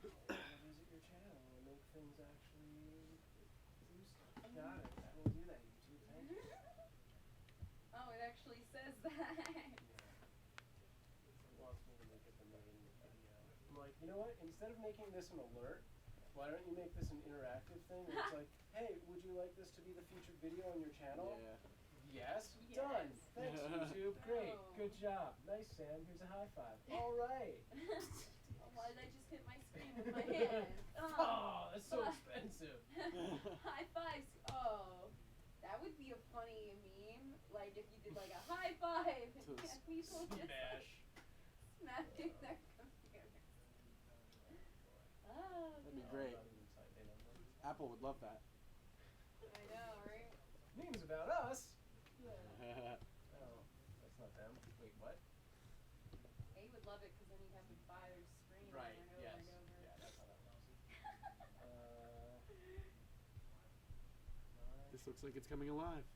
Visit your channel and make things actually do stuff. Got it. That will do that, YouTube. Thank you. Oh, it actually says that. It wants me to make it the main video. I'm like, you know what? Instead of making this an alert, why don't you make this an interactive thing? Where it's like, hey, would you like this to be the featured video on your channel? Yeah. Yes. Yes. Done. Thanks, YouTube. Great. Oh. Good job. Nice, Sam. Here's a high five. All right. Oh, why did I just hit my screen with my hand? Oh, that's so expensive. High fives. Oh, that would be a funny meme. Like if you did like a high five and people just Smash. smashing their computers. Oh, That'd be God. great. Not even typing on them. Apple would love that. I know, right? Memes about us. Yeah. Oh, that's not them. Wait, what? He would love it because then he'd have to buy their screen Right. over and Yes. over and over. Yeah, that's how that works. This looks like it's coming alive.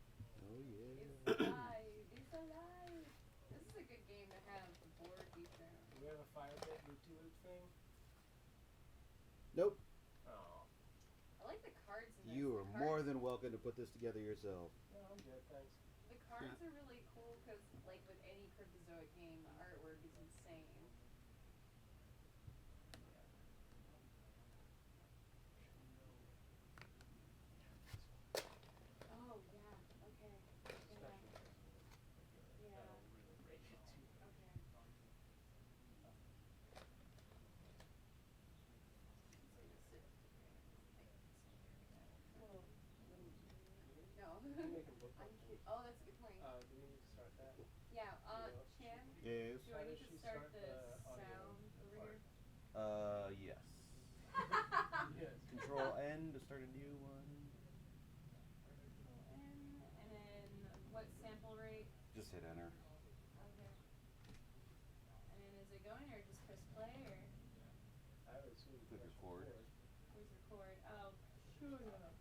Oh yeah. It's alive. It's alive. This is a good game to have the board be found. Do we have a fire pit loop-de-loop thing? Nope. Oh. I like the cards in this. You The are cards- more than welcome to put this together yourself. No, I'm good, thanks. The cards are really cool because, like with any Cryptozoic game, the artwork is insane. Oh yeah. Okay. Yeah. Yeah. That'll really break it too. Okay. So you sit. Oh. No. You can make them look I'm like kidding. Oh, that's a good point. do we need to start that? Yeah. Yeah. Chan, Yes. do I need to start the audio sound over part? here? Yes. Yes. Control N to start a new one. And then what sample rate? Just hit enter. Okay. And then is it going or just press play or I would assume you Click press record. where's record? Oh, sure. Uh-huh.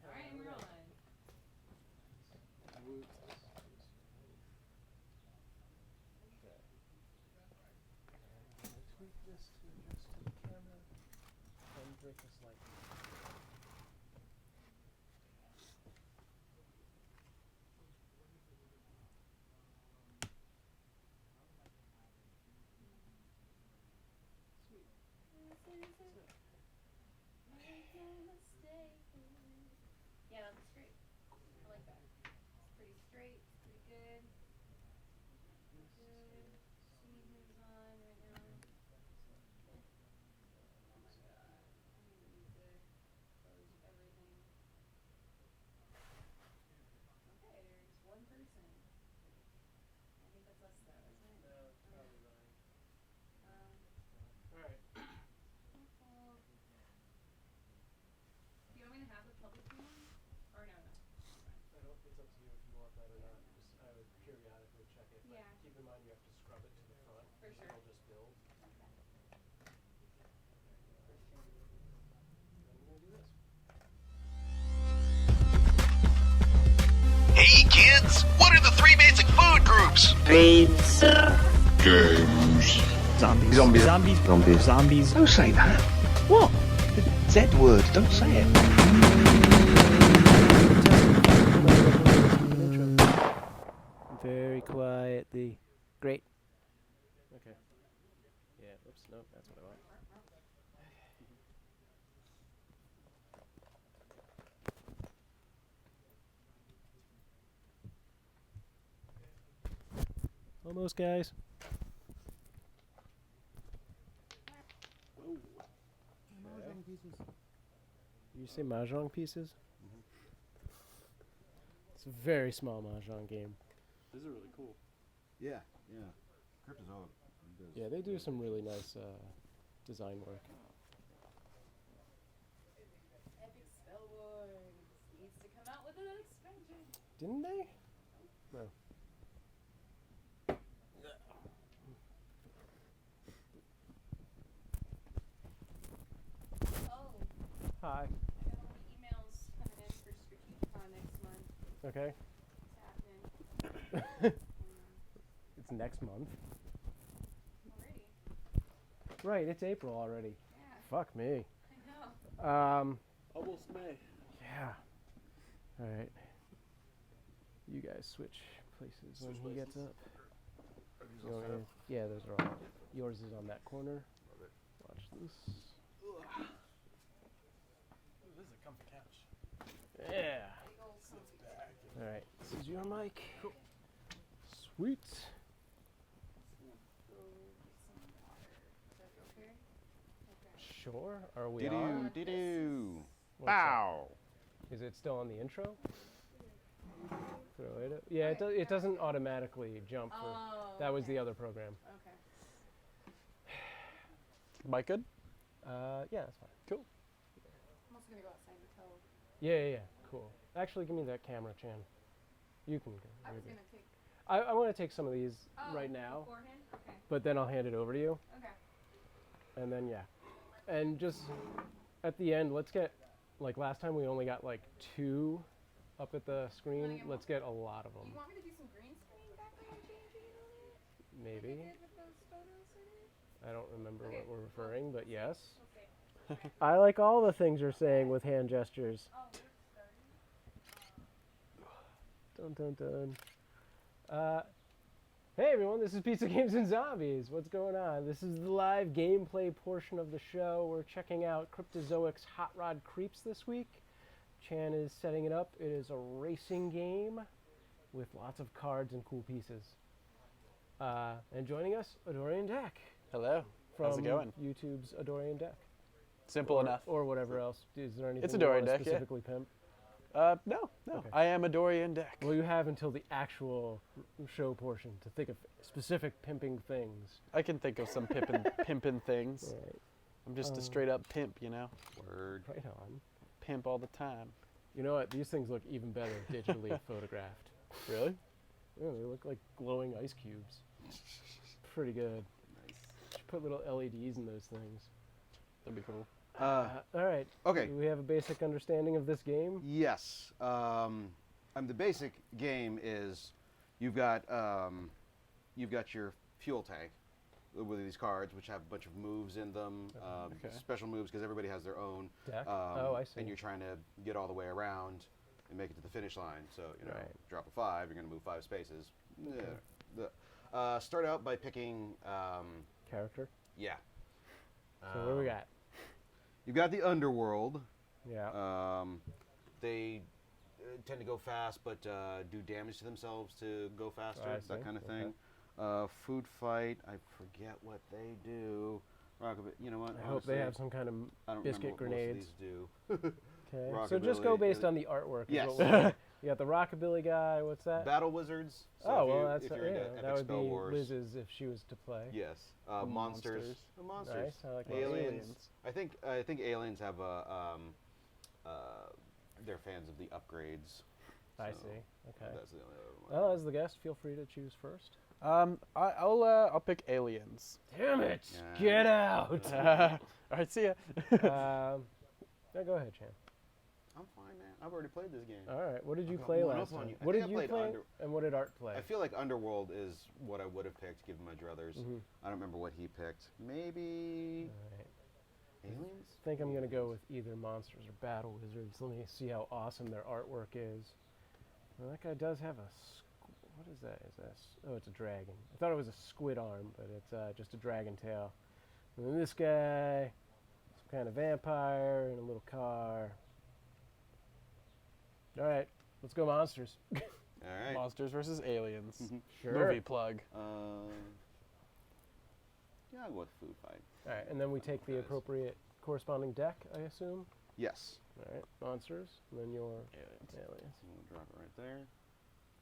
Alright, and we're on. Woot. Okay. I'm gonna tweak this to adjust to the camera and break this light. Sweet. Yeah, that's great. I like that. It's pretty straight, it's pretty good. Good. See who's on right now. Oh my god. I'm gonna need to close everything. Okay, there's one person. I think that's us though, isn't it? No, it's probably Ryan. Um, Alright. cool. Do you want me to have the public one? Or no, no. I don't, it's up to you if you want that or not. Just, I would periodically check it. But Yeah. keep in mind you have to scrub it to the front. For sure. It'll just build. Okay. For sure. And then we're gonna do this. Hey kids, what are the three basic food groups? Pizza. Games. Zombies. Zombies. Zombies. Don't say that. What? The Z word, don't say it. Very quietly. Great. Okay. Yeah, oops, no, that's what I want. Almost, guys. Mahjong pieces. You say mahjong pieces? It's a very small mahjong game. This is really cool. Yeah, yeah. Cryptozoic does. Yeah, they do some really nice design work. Epic Spell Wars needs to come out with an expansion. Didn't they? No. Oh, Hi. I got all the emails coming in for StrategiCon next month. Okay. It's happening. It's next month. Already. Right, it's April already. Yeah, Fuck me. I know. Almost May. Yeah. All right. You guys switch places when he gets up. You want me to- yeah, those are all. Yours is on that corner. Watch this. This is a comfy couch. Yeah. Big old comfy. All right. This is your mic. Sweet. Go get some water. Is that okay? Okay. Sure. Are we Doo on? doo doo. What's up? Bow. Is it still on the intro? Throw it up. Yeah, it, it doesn't automatically jump for. Oh, That was okay. the other program. Okay. Mike good? Yeah, that's fine. I'm also gonna go outside and tell. Yeah. Cool. Actually, give me that camera, Chan. You can go. I You're was good. gonna take. I want to take some of these Oh, right now, beforehand? Okay. but then I'll hand it over to you, Okay. and then yeah, and just at the end, let's get like last time we only got like 2 up at the screen. get Let's get a lot of Do them, you want me to do some green screen back there and change it a little bit? Like maybe. I did with those photos I did? I don't remember Okay, what we're well, referring, but yes. We'll see. I like all the things you're saying with hand gestures. Oh, we're starting. Dun dun dun. Hey everyone, this is Pizza Games and Zombies. What's going on? This is the live gameplay portion of the show. We're checking out Cryptozoic's Hot Rod Creeps this week. Chan is setting it up. It is a racing game with lots of cards and cool pieces. And joining us, Adorian Deck Hello. from How's it going? YouTube's Adorian Deck. Simple enough. Or whatever else. Is there anything It's you Adorian wanna Deck, yeah. specifically pimp? No. Okay. I am a Dorian Deck. Well, you have until the actual show portion to think of specific pimping things. I can think of some pimpin' things. Right, I'm just a straight up pimp, you know? Word. right on. Pimp all the time. You know what? These things look even better digitally photographed. Really? Yeah, they look like glowing ice cubes. Pretty good. Should put little LEDs in those things. That'd be cool. All right. Okay. Do we have a basic understanding of this game? Yes. The basic game is you've got your fuel tank with these cards, which have a bunch of moves in them, Okay. special moves because everybody has their own. Deck? Oh, I see. And you're trying to get all the way around and make it to the finish line. So Right. drop a 5, you're going to move 5 spaces. Start out by picking. Character. Yeah. So what do we got? You've got the underworld. Yeah. They tend to go fast, but do damage to themselves to go faster. I That see. kind of Okay. thing. Food fight. I forget what they do. You know what? I hope they honestly, have some kind of I don't biscuit remember what grenades. most of these do. Okay. So just go Rockabilly, based yeah. on the artwork. is Yes. what we're doing. You got the rockabilly guy. What's that? Battle wizards. So Oh if well, you, that's if you're into epic that would spell be wars. Liz's if she was to play. Yes. The Monsters. monsters. The monsters. Nice. I like Aliens. I think aliens have a they're fans of the upgrades. I So see. Okay. That's the only other one. Well, as the guest, feel free to choose first. I'll pick aliens. Damn it! Yeah. Get out! All right, see ya. Yeah, go ahead, Chan. I'm fine, man. I've already played this game. All right. What did you I've got play one last up on time? you. I What think did I you played play? Under- And what did Art play? I feel like Underworld is what I would have picked given my druthers. Mhm. I don't remember what he picked. Maybe All right. aliens? I think I'm gonna go with either monsters or battle wizards. Let me see how awesome their artwork is. Well, that guy does have a. What is that? Oh, it's a dragon. I thought it was a squid arm, but it's just a dragon tail. And then this guy, some kind of vampire in a little car. All right, let's go monsters. All right. Monsters versus aliens. Sure. Movie plug. Yeah, I'll go with food fight. All right, and then we take the Guys. appropriate corresponding deck, I assume. Yes. All right, monsters, and then your Aliens. aliens. I'm gonna drop it right there.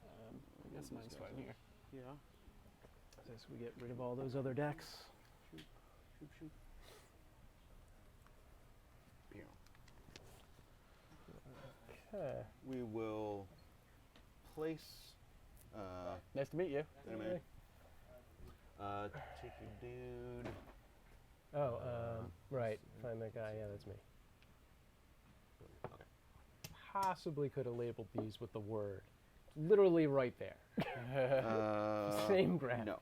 I guess mine's fine here. Yeah. So we get rid of all those other decks. Shoot, shoot. Pew. Okay. We will place. Nice to meet you. Wait a minute. Take your dude. Oh, right. Find that guy. Yeah, that's me. Okay. Possibly could have labeled these with the word. Literally right there. Same graphic. No,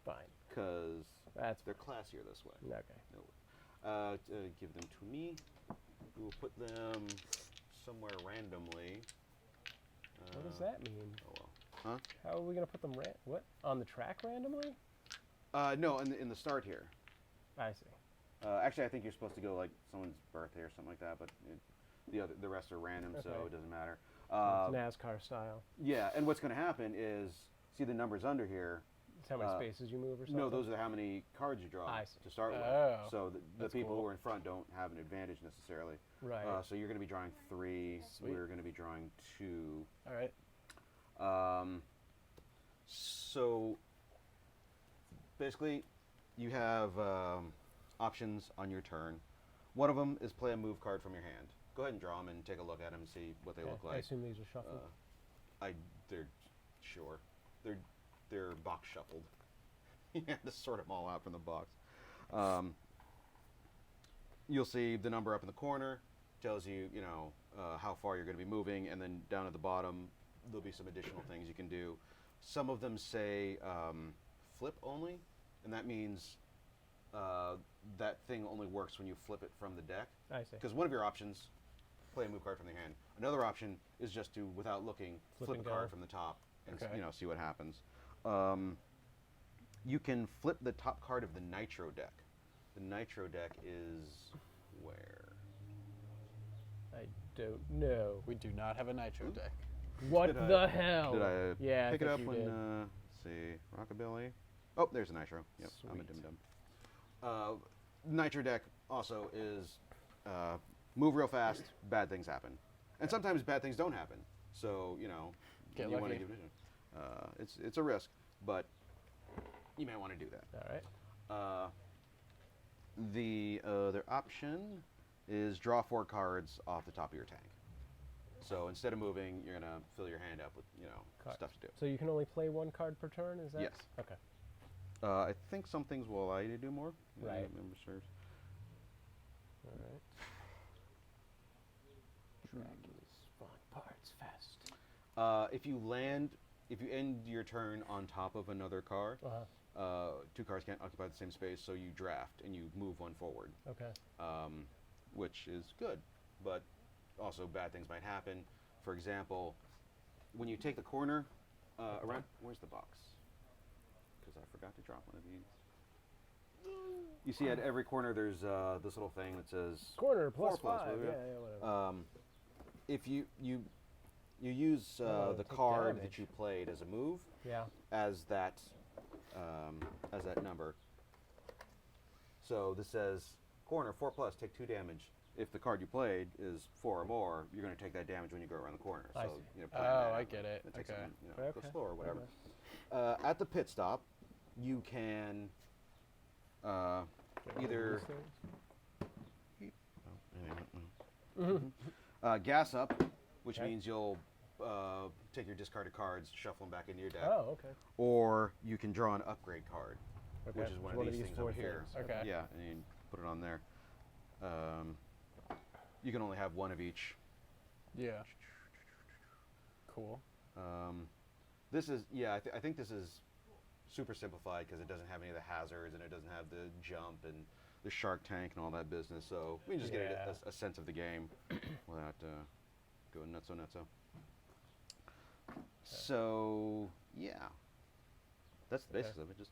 Fine. because That's They're classier this way. okay. Give them to me. We will put them somewhere randomly. What does that mean? Oh well. How are we gonna put them? What on the track randomly? No, in the start here. I see. Actually, I think you're supposed to go like someone's birthday or something like that, but the rest are random, so Okay. it doesn't matter. It's NASCAR style. Yeah, and what's going to happen is, see the numbers under here. It's how many spaces you move or something. No, those are how many cards you draw I see. to start with. Oh, So the that's people cool. who are in front don't have an advantage necessarily. Right. So you're going to be drawing 3. Sweet. We're going to be drawing 2. All right. So basically, you have options on your turn. One of them is play a move card from your hand. Go ahead and draw them and take a look at them and see what they Okay, look I like. assume these are shuffled. They're sure. They're box shuffled. You have to sort them all out from the box. You'll see the number up in the corner tells you, how far you're going to be moving, and then down at the bottom there'll be some additional things you can do. Some of them say flip only, and that means that thing only works when you flip it from the deck. I see. Because one of your options, play a move card from the hand. Another option is just to, without looking, Flip flip and a card go. from the top and Okay. see what happens. You can flip the top card of the Nitro deck. The Nitro deck is where? I don't know. We do not have a Nitro deck. What Did I- the hell? Did I yeah, pick I it up think when, you did. let's see, Rockabilly? Oh, there's a Nitro. Yep, I'm a Sweet. dim-dim. Nitro deck also is move real fast, bad things happen. And sometimes bad things don't happen. So, Get you want to lucky. give it a it's a risk, but you may want to do that. All right. The other option is draw 4 cards off the top of your tank. So instead of moving, you're going to fill your hand up with, Cards. stuff to do. So you can only play 1 card per turn, is that? Yes. Okay. I think some things will allow you to do more. if Right. memory serves. All right. Dragons, fun parts, fest. If you end your turn on top of another car, Uh-huh. 2 cars can't occupy the same space, so you draft and you move 1 forward, Okay. which is good, but also bad things might happen. For example, when you take the corner around, where's the box? Because I forgot to drop one of these. You see at every corner there's this little thing that says Corner plus 4 plus, 5. whatever. Yeah, whatever. if you use Oh, the take card damage. that you played as a move Yeah. as that number. So this says corner 4 plus, take 2 damage. If the card you played is 4 or more, you're going to take that damage when you go around the corner. I So see. plan Oh, that I out. get it. It takes Okay. some, go Okay. slow or whatever. Okay. At the pit stop, you can either gas up, which Okay. means you'll take your discarded cards, shuffle them back into your deck, Oh, okay. or you can draw an upgrade card, Okay. which is one of these things 4 over here. things. Okay. Yeah, and you put it on there. You can only have 1 of each. Yeah. Cool. This is, yeah, I think this is super simplified because it doesn't have any of the hazards and it doesn't have the jump and the shark tank and all that business. So we can just get Yeah. a sense of the game without going nutso. So, yeah. That's the basis of it. Just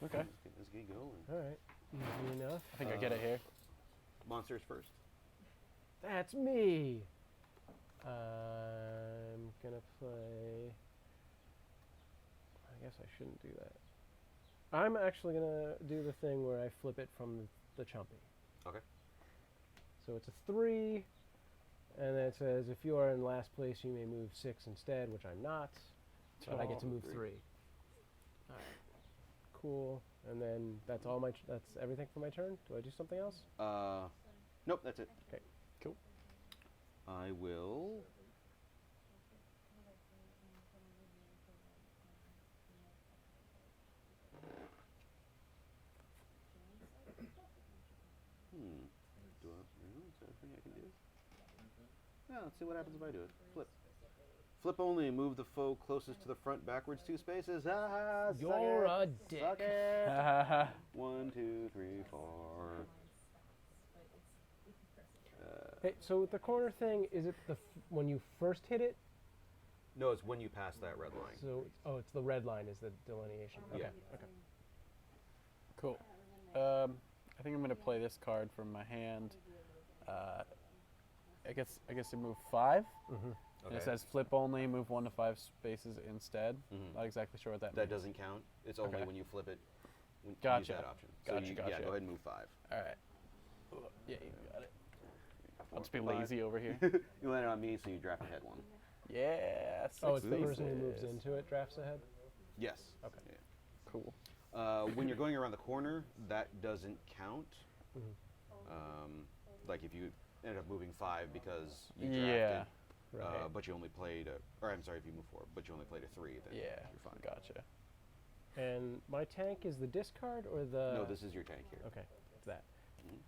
Okay. let's get going. All right. Easy enough. I think I get it here. Monsters first. That's me. I'm gonna play. I guess I shouldn't do that. I'm actually gonna do the thing where I flip it from the chumpy. Okay. So it's a 3, and then it says if you are in last place, you may move 6 instead, which I'm not, but I get to Oh, move 3. 3. All right. Cool. And then that's all that's everything for my turn. Do I do something else? Nope, that's it. Okay. Cool. I will. Do I, is there anything I can do? Yeah, let's see what happens if I do it. Flip. Flip only. Move the foe closest to the front backwards 2 spaces. Ah, suck You're it. a dick. Suck it. 1, 2, 3, 4. Hey, so with the corner thing, is it when you first hit it? No, it's when you pass that red line. So, it's the red line is the delineation. Okay. Yeah. Okay. Cool. I think I'm gonna play this card from my hand. I guess I move 5. Mm-hmm. And it says flip only, move 1 to 5 spaces instead. Mhm. Not exactly sure what that That means. doesn't count. It's only Okay. when you flip it. When you Gotcha. use that option. Gotcha, So Yeah, gotcha. go ahead and move 5. All right. Yeah, you got it. I'll just be 5. lazy over here. You landed on me, so you draft ahead 1. Yeah. Oh, it's six the person who moves spaces. into it drafts ahead? Yes. Okay. Yeah. Cool. When you're going around the corner, that doesn't count. Mhm. Like if you ended up moving 5 because you Yeah. drafted, Right. but you only played or I'm sorry, if you move 4, but you only played a 3, then Yeah. you're fine. Gotcha. And my tank is the discard or the... No, this is your tank here. Okay, it's that. Mhm.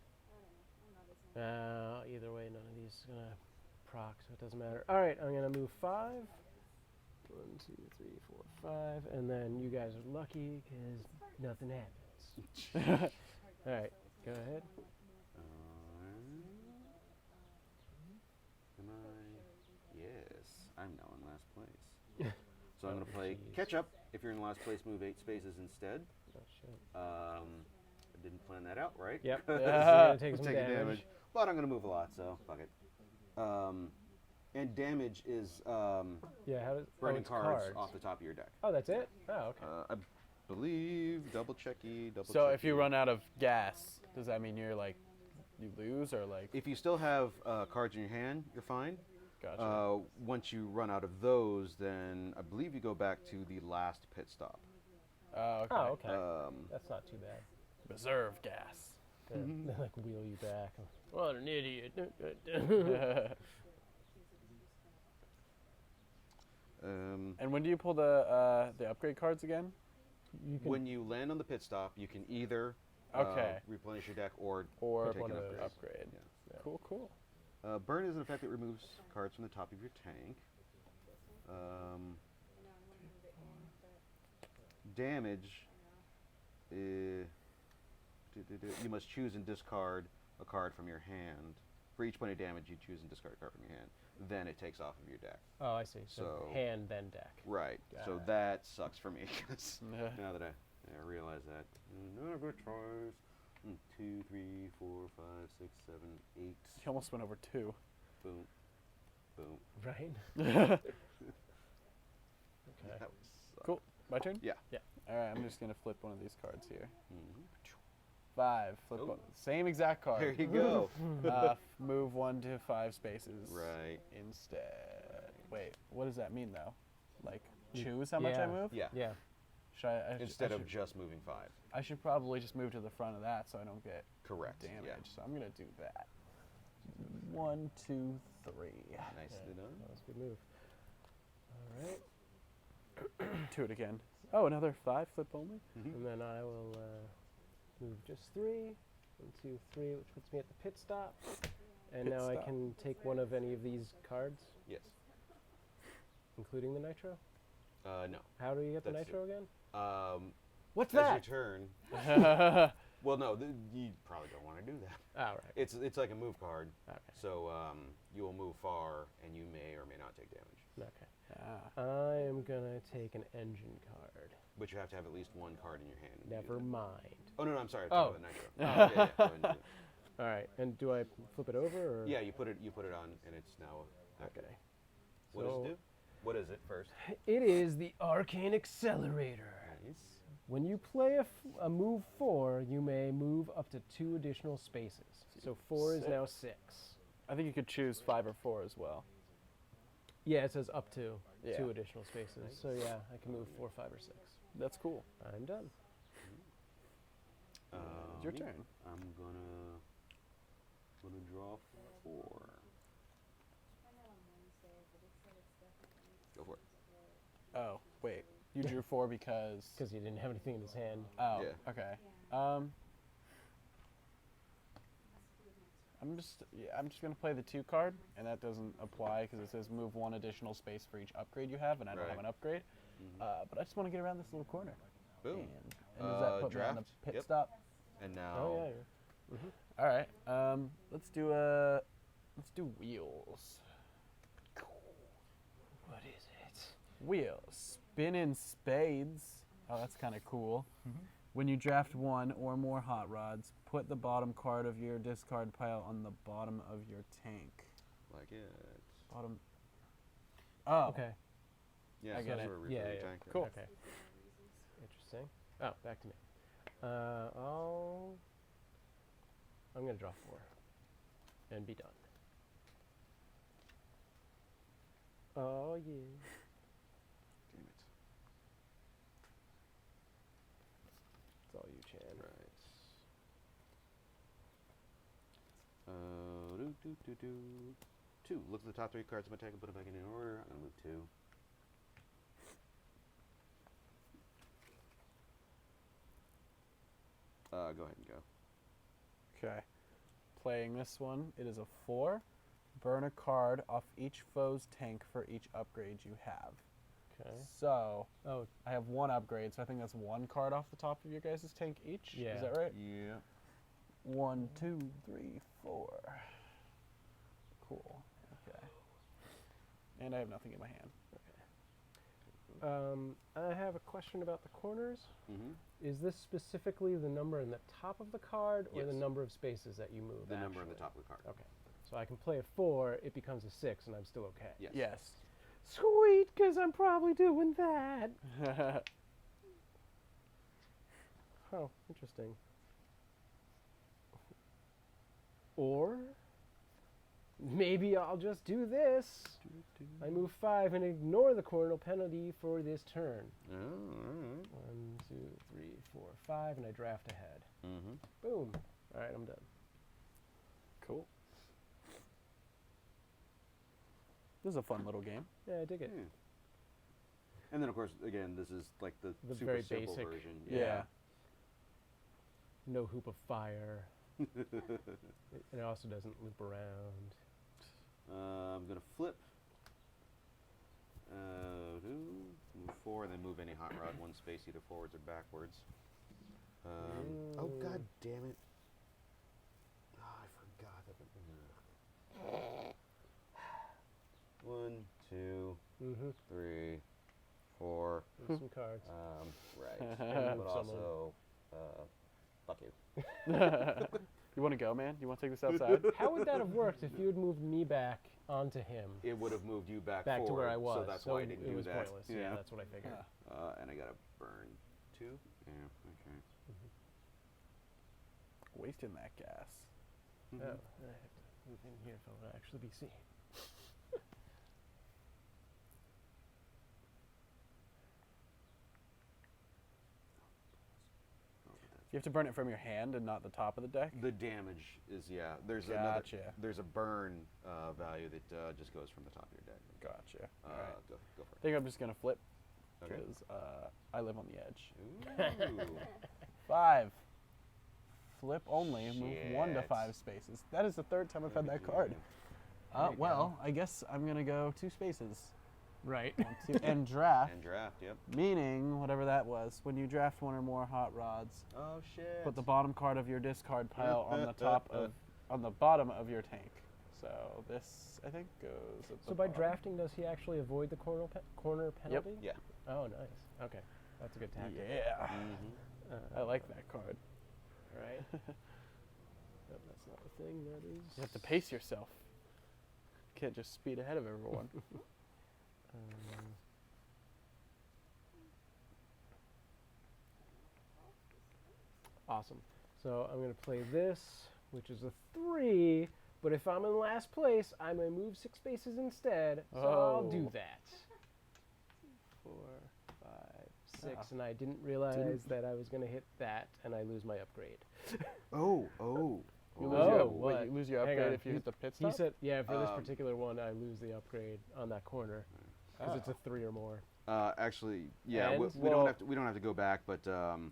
Either way, none of these is going to proc, so it doesn't matter. All right, I'm going to move 5. 1, 2, 3, 4, 5. And then you guys are lucky because nothing happens. All right, go ahead. Am I? Yes, I'm now in last place. So I'm going to play jeez. catch up. If you're in last place, move 8 spaces instead. Oh, shit. I didn't plan that out, right? Yep. 'Cause You're gonna take I'm some taking damage. But I'm going to move a lot, so fuck it. And damage is Yeah, how does... burning it's cards off the top of your deck. Oh, that's it? Oh, okay. I believe double checky. So if you run out of gas, does that mean you're like you lose or like? if you still have cards in your hand, you're fine. Gotcha. Once you run out of those, then I believe you go back to the last pit stop. Okay. Oh, okay. Um, That's not too bad. Reserve gas. Yeah, Mm-hmm. they like wheel you back. What an idiot. And when do you pull the upgrade cards again? You can when you land on the pit stop, you can either Okay. replenish your deck or Or take one an of upgrade. those. upgrade. Yeah. Cool, cool. Burn is an effect that removes cards from the top of your tank. Damage. You must choose and discard a card from your hand. For each point of damage, you choose and discard a card from your hand. Then it takes off of your deck. Oh, I see. So, So- hand, then deck. Right. Got So it. that sucks for me. 'Cause now that I realize that. Never tries. 2, 3, 4, 5, 6, 7, 8. He almost went over 2. Boom. Boom. Right? Cool. That would suck. My turn? Yeah. Yeah. All right, I'm just going to flip one of these cards here. Mhm. 5. Flip Oh. one. Same exact card. There you go. Move 1 to 5 spaces. Right. Instead. Wait, what does that mean though? Like choose how much I Yeah. move? Yeah. Yeah. Should I Instead I of should, just moving 5. I should probably just move to the front of that so I don't get Correct. damage. Yeah. So I'm gonna do that. 1, 2, 3. Nicely done. That was a good move. All right. Do it again. Oh, another 5 flip only. And then I will move just 3. 1, 2, 3, which puts me at the pit stop. And Pit now I stop. can take one of any of these cards, Yes. including the nitro. No. How do you get the That's nitro again? What's As that? your turn. Well, no, you probably don't want to do that. Oh, right. It's like a move card. Okay. So you will move far, and you may or may not take damage. Okay. Ah. I am gonna take an engine card. But you have to have at least one card in your hand. to do Never that. mind. Oh no, I'm sorry. I'm Oh. talking about the nitro. Yeah, yeah, go ahead and do it. All right. And do I flip it over or? Yeah, you put it on, and it's now active. Okay. What does So- it do? What is it first? It is the Arcane Accelerator. Nice. When you play a move 4, you may move up to 2 additional spaces. So 4 is now 6. I think you could choose 5 or 4 as well. Yeah, it says up to Yeah. 2 additional spaces. So yeah, I can move 4, 5, or 6. That's cool. I'm done. It's your Me? turn. I'm gonna draw 4. Go for it. Oh, wait. You drew 4 because. Because he didn't have anything in his hand. Oh, Yeah. okay. I'm I'm just gonna play the 2 card, and that doesn't apply because it says move 1 additional space for each upgrade you have, and I don't have Right. an upgrade. But I just want to get around this little corner. Boom. And does that put me on the Draft? pit Yep. stop? And now. Oh yeah. All right. Let's do wheels. What is it? Wheels. Spinning spades. Oh, that's kind of cool. When you draft 1 or more hot rods, put the bottom card of your discard pile on the bottom of your tank. Like it. Bottom. Oh. Okay. Yeah, I so get that's it. where we're Yeah, really yeah. tank. Cool. Okay. Interesting. Oh, back to me. I'm gonna draw 4 and be done. Oh yeah. Damn it. It's all you, Chan. Right. Do. 2. Look at the top 3 cards of my deck and put them back in order. I'm gonna move 2. Go ahead and go. Okay. Playing this one, it is a 4. Burn a card off each foe's tank for each upgrade you have. Okay. So, Oh, I have 1 upgrade, so I think that's 1 card off the top of your guys' tank each. Yeah. Is that right? Yeah. 1, 2, 3, 4. Cool. Okay. And I have nothing in my hand. I have a question about the corners. Mm-hmm. Is this specifically the number in the top of the card, or the Yes. number of spaces that you move? The number on the actually? top of the card. Okay. So I can play a 4, it becomes a 6, and I'm still okay. Yes. Yes. Sweet, because I'm probably doing that. Oh, interesting. Or maybe I'll just do this. I move 5 and ignore the corner penalty for this turn. Oh, all 1, 2, 3, 4, 5, and I draft ahead. right. Mm-hmm. Boom. All right, I'm done. Cool. This is a fun little game. Yeah, I dig it. And then, of course, again, this is like the The super very simple basic. version. Yeah. No hoop of fire. It also doesn't loop around. I'm gonna flip. Move 4, and then move any hot rod 1 space either forwards or backwards. Oh god damn it! Oh, I forgot that. 1, 2, Mm-hmm. 3, 4. Some cards. Right. And But someone. also, fuck you. You want to go, man? You want to take this outside? How would that have worked if you had moved me back onto him? It would have moved you back Back forward, to where I was. so that's why I it didn't do was that. pointless. Yeah, Yeah. that's what I figured. And I gotta burn 2. Yeah. Okay. Wasting that gas. Oh, I have to move in here so I'll actually be seen. You have to burn it from your hand and not the top of the deck? The damage is There's Gotcha. There's a burn value that just goes from the top of your deck. Gotcha. Alright. Go for I think I'm just going to flip Okay. because I live on the edge. it. Ooh. 5. Flip only. Move 1 to Shit. 5 spaces. That is the 3rd time I've had that card. There you Well, I guess I'm going to go 2 spaces. Right. 1, 2, and draft. And draft. Yep. Meaning, whatever that was, when you draft 1 or more hot rods, Oh shit. put the bottom card of your discard pile on the top of, on the bottom of your tank. So this, I think, goes at the So by bottom. drafting, does he actually avoid the corner penalty? Yeah. Oh, nice. Okay. That's a good tactic. Yeah. Mm-hmm. I like that card. Right. Nope, that's not the thing. That is. You have to pace yourself. Can't just speed ahead of everyone. Awesome. So I'm going to play this, which is a 3, but if I'm in last place, I may move 6 spaces instead, so I'll do Oh. that. 4, 5, 6, Ah. and I didn't realize that I was going to hit that, and I lose my upgrade. Oh. You lose Oh, your, what? wait, you lose your Hang upgrade on. if you hit the pit He stop? said, yeah, for this Um, particular one, I lose the upgrade on that corner, because it's a 3 or more. Actually, yeah. And? We Well- don't have to. We don't have to go back, but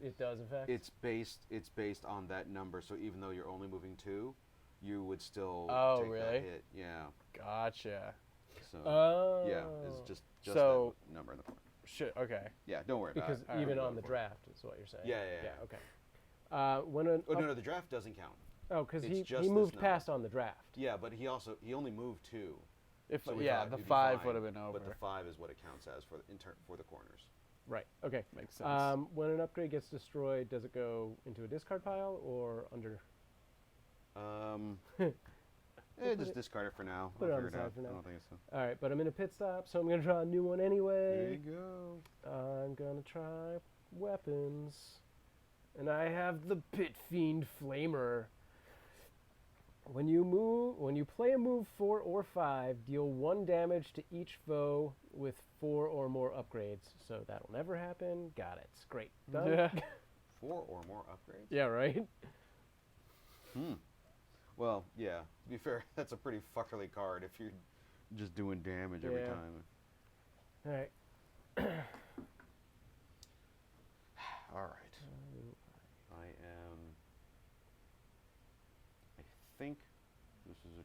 It does, in fact? it's based on that number. So even though you're only moving 2, you would still Oh, take really? that hit. Yeah. Gotcha. So Oh. yeah, it's just So- that number in the corner. Shit. Okay. Yeah, don't worry Because about it. even Go on the for it. draft is what you're saying. Yeah, yeah, yeah. Okay. When an Oh no, the draft doesn't count. because it's he just this moved number. past on the draft. Yeah, but he only moved 2. If So we yeah, thought the it'd be 5 fine, would have been over. But the 5 is what it counts as for for the corners. Right. Okay. Makes sense. When an upgrade gets destroyed, does it go into a discard pile or under? Just discard it for now. Put I'll it on figure the it side out. for now. I don't think so. All right, but I'm in a pit stop, so I'm gonna draw a new one anyway. There you go. I'm gonna try weapons, and I have the Pit Fiend Flamer. When you play a move 4 or 5, deal 1 damage to each foe with 4 or more upgrades. So that'll never happen. Got it. Great. Done. Yeah. 4 or more upgrades. Yeah. Right. Well, yeah. To be fair, that's a pretty fuckerly card if you're just doing damage every Yeah. time. All right. All right. I think this is a.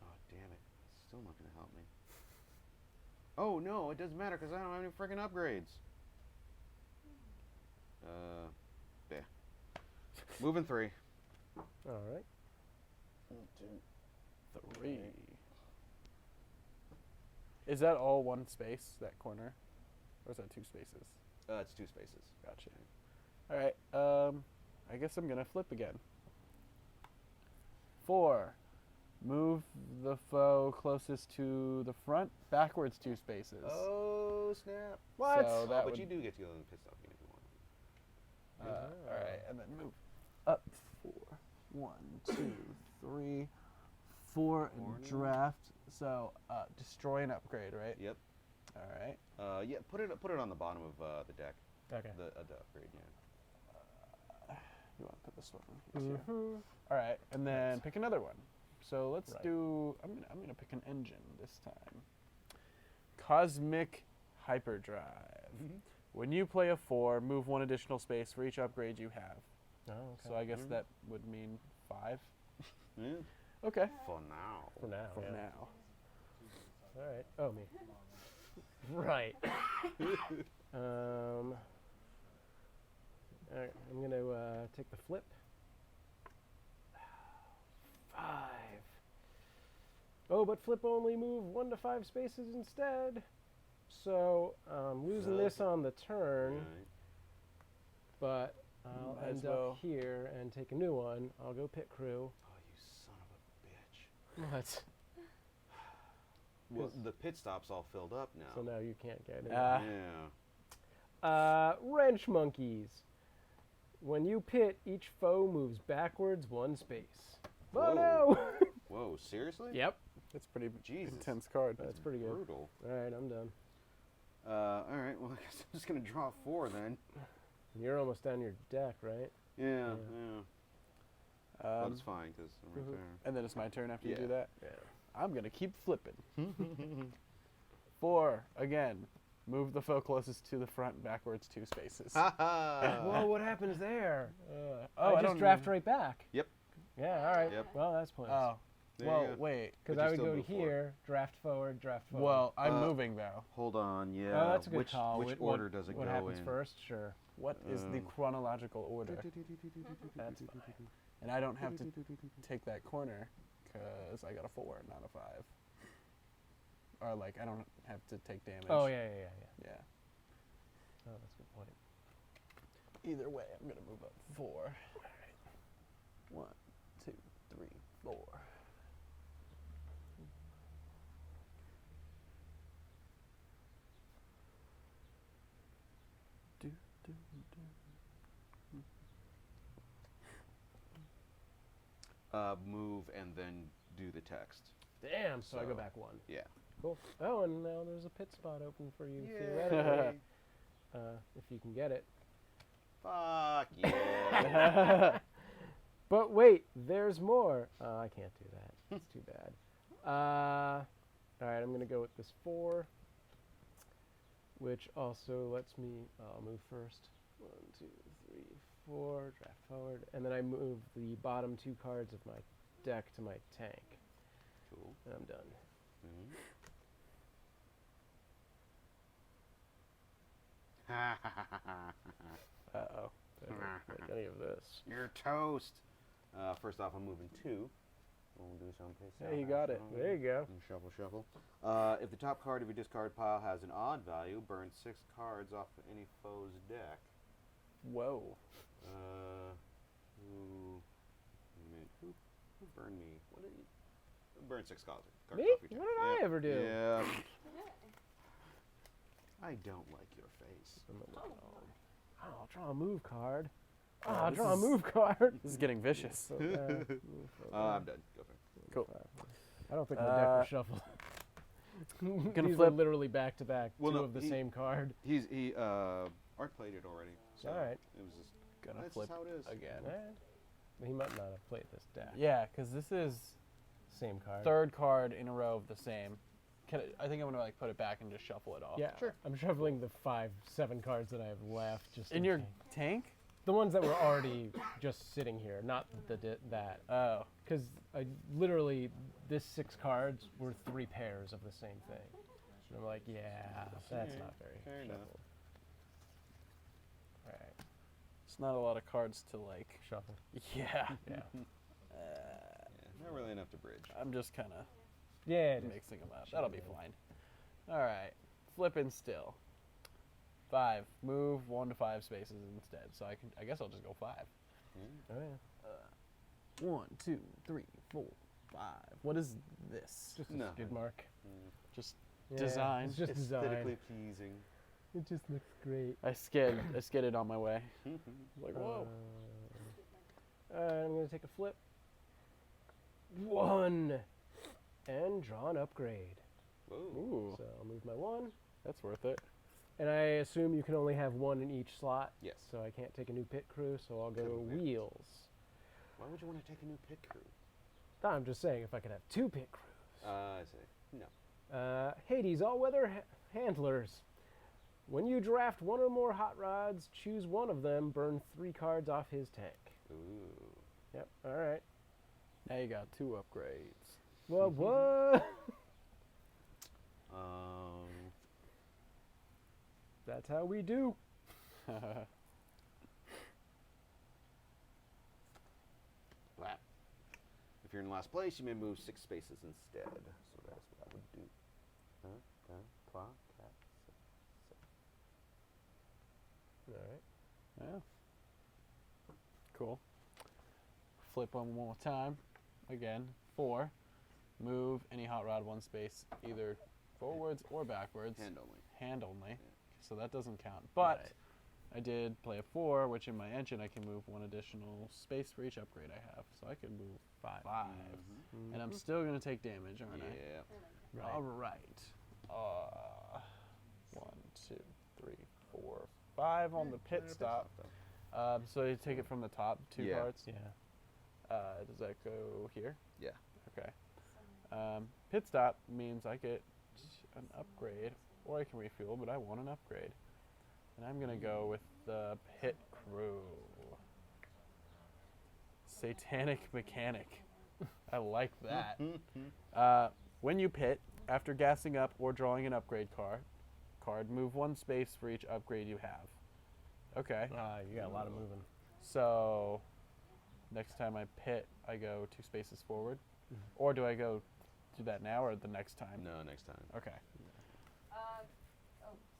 Oh damn it! It's still not gonna help me. Oh no, it doesn't matter because I don't have any freaking upgrades. Yeah. Moving 3. All right. 1, 2, 3. Is that all one space, that corner? Or is that 2 spaces? It's 2 spaces. Gotcha. All right. I guess I'm gonna flip again. 4. Move the foe closest to the front, backwards 2 spaces. Oh snap! What? So Oh, that but would, you do get to go in the pit stop if you want. all right, and then move up 4. 1, 2, 3, 4, and Corner. draft. So destroy an upgrade, right? Yep. All right. Yeah. Put it on the bottom of the deck. Okay. The upgrade. Yeah. You want to put this one here? Mhm. All right, and then pick another one. So let's Right. do. I'm gonna pick an engine this time. Cosmic Hyperdrive. When you play a 4, move 1 additional space for each upgrade you have. Oh, okay. So I guess that would mean 5. Yeah. Okay. For now. For now. For yeah. now. All right. Oh, me. Right. All right. I'm gonna take the flip. 5. Oh, but flip only move 1 to 5 spaces instead. So losing this on the turn, Right. but I'll Might as end well. up here and take a new one. I'll go pit crew. Oh, you son of a bitch. What? Well, the pit stop's all filled up now. So now you can't get it. Yeah. Wrench monkeys. When you pit, each foe moves backwards 1 space. Oh Whoa. no! Whoa, seriously? Yep. That's pretty Jesus. intense card. That's pretty good. Brutal. All right, I'm done. All right, well, I guess I'm just going to draw 4 then. You're almost down your deck, right? Yeah, yeah. But it's fine because I'm right And then it's my turn after you do Yeah. that. Yeah. I'm gonna keep flipping. 4 again. Move the foe closest to the front, backwards 2 spaces. there. Whoa, what happens there? Oh, I just don't draft know. right back. Yep. Yeah, all right. Yep. Well, that's points. Oh, There you well, go. wait. Because but you I would still go to move forward. here, draft forward, draft forward. Well, I'm moving though. Hold on, yeah. Oh, that's a good which, call. Which What- order does it what go happens in? first? Sure. What is the chronological order? That's fine. And I don't have to take that corner because I got a 4, not a 5. Or like I don't have to take damage. Oh, yeah. Yeah. Oh, that's a good point. Either way, I'm gonna move up 4. 1, 2, 3, 4. Do, do, do. Move and then do the text. Damn, so I go So- back 1. Yeah. Cool. Oh, and now there's a pit spot open for you, Yay. theoretically. If you can get it. Fuck yeah. But wait, there's more. I can't do that. It's too bad. All right, I'm going to go with this 4, which also lets me, I'll move first. 1, 2, 3, 4, draft forward, and then I move the bottom 2 cards of my deck to my tank, Cool. and I'm done. Mhm. Uh-oh. I don't like any of this. You're toast. First off, I'm moving 2. We'll do some pace. Yeah, you got it. There you go. And shuffle, shuffle. If the top card of your discard pile has an odd value, burn 6 cards off any foe's deck. Whoa. Who burned me? What did you? Burn 6 cards. Me? Off your What deck. did I Yep. ever do? Yeah. I don't like your face. Oh, I'll draw a move card. Oh, Oh, I'll this draw a is- move card. This is getting vicious. So, move forward. I'm done. Go for it. Cool. I don't think my deck will shuffle. Gonna These flip. are literally back to back, Well, two no, of the he- same card. Art played it already. So Alright. It was just. Gonna That's flip just how it is. again. He might not have played this deck. Yeah, because this is Same card. third card in a row of the same. I think I'm gonna like put it back and just shuffle it off. Yeah, sure. I'm shuffling the 5, 7 cards that I have left. Just In your case. tank? The ones that were already just sitting here, not that. Oh. Because literally, this 6 cards were 3 pairs of the same thing. And I'm like, yeah, that's not very Fair enough. shuffled. All right, It's not a lot of cards to like. shuffle. Yeah. Yeah. Yeah, not really enough to bridge. I'm just kind of Yeah, it is. mixing them up. That'll be fine. All right. Flipping still. 5. Move 1 to 5 spaces instead. So I guess I'll just go 5. Oh, yeah. 1, 2, 3, 4, 5. What is this? Just a No. skid mark. Just Yeah, design. It's just Aesthetically design. pleasing. It just looks great. I skidded on my way. Like, whoa. I'm going to take a flip. 1. And draw an upgrade. Whoa. Ooh, So I'll move my 1. that's worth it. And I assume you can only have 1 in each slot. Yes. So I can't take a new pit crew, so I'll go Couldn't, yeah. wheels. Why would you want to take a new pit crew? No, I'm just saying if I could have 2 pit crews. I see. No. Hades all-weather handlers. When you draft 1 or more hot rods, choose one of them, burn 3 cards off his tank. Ooh. Yep, alright. Now you got 2 upgrades. Well, what? That's how we do. Wow. If you're in last place, you may move 6 spaces instead. So that's what I would do. Alright. Yeah. Cool. Flip one more time. Again. 4. Move any hot rod 1 space, either forwards or backwards. Hand only. Hand only. So that doesn't count. But I did play a 4, which in my engine I can move 1 additional space for each upgrade I have. So I can move 5. And I'm still going to take damage, aren't Yeah. I? Right. All right. 1, 2, 3, 4, 5 on the pit stop. So you take it from the top 2 Yeah. cards. Yeah. Does that go here? Yeah. Okay. Pit stop means I get an upgrade, or I can refuel, but I want an upgrade. And I'm going to go with the Pit Crew. Satanic Mechanic. I like that. When you pit, after gassing up or drawing an upgrade card, move 1 space for each upgrade you have. Okay. You got a lot of moving. So next time I pit, I go 2 spaces forward. Or do I go do that now or the next time? No, next time. Okay.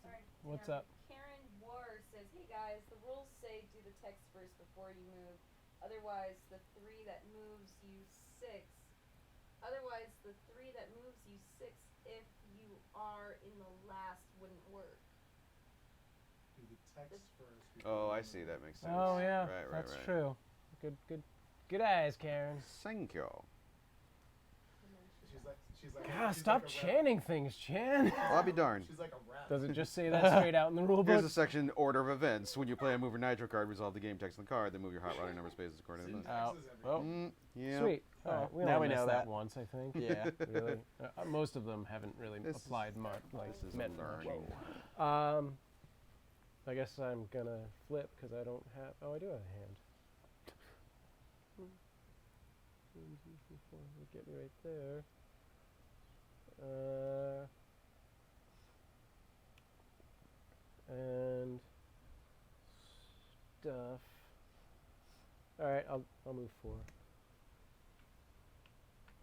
Sorry. What's Karen. up? Karen War says, "Hey guys, the rules say do the text first before you move. Otherwise, the 3 that moves you 6. Otherwise, the 3 that moves you 6 if you are in the last wouldn't work." Do the text first. Oh, I see. That makes sense. Oh, yeah. Right, that's right. true. Good eyes, Karen. Thank you. She's like. God, she's stop like a chanting things, Chan. Well, I'll be darned. She's like a rat. Does it just say that straight out in the rule Here's book? a section order of events. When you play a move or nitro card, resolve the game text on the card, then move your hot rod number of spaces according to the Out. Texas Oh, yeah. Sweet. Oh, All right, we now only we know missed that that. once, I think. yeah. Really, most of them haven't really This is- applied much. Like This is meant much. learning. I guess I'm gonna flip because I don't have. Oh, I do have a hand. 1, 2, 3, 4. Would get me right there. And stuff. All right, I'll move 4.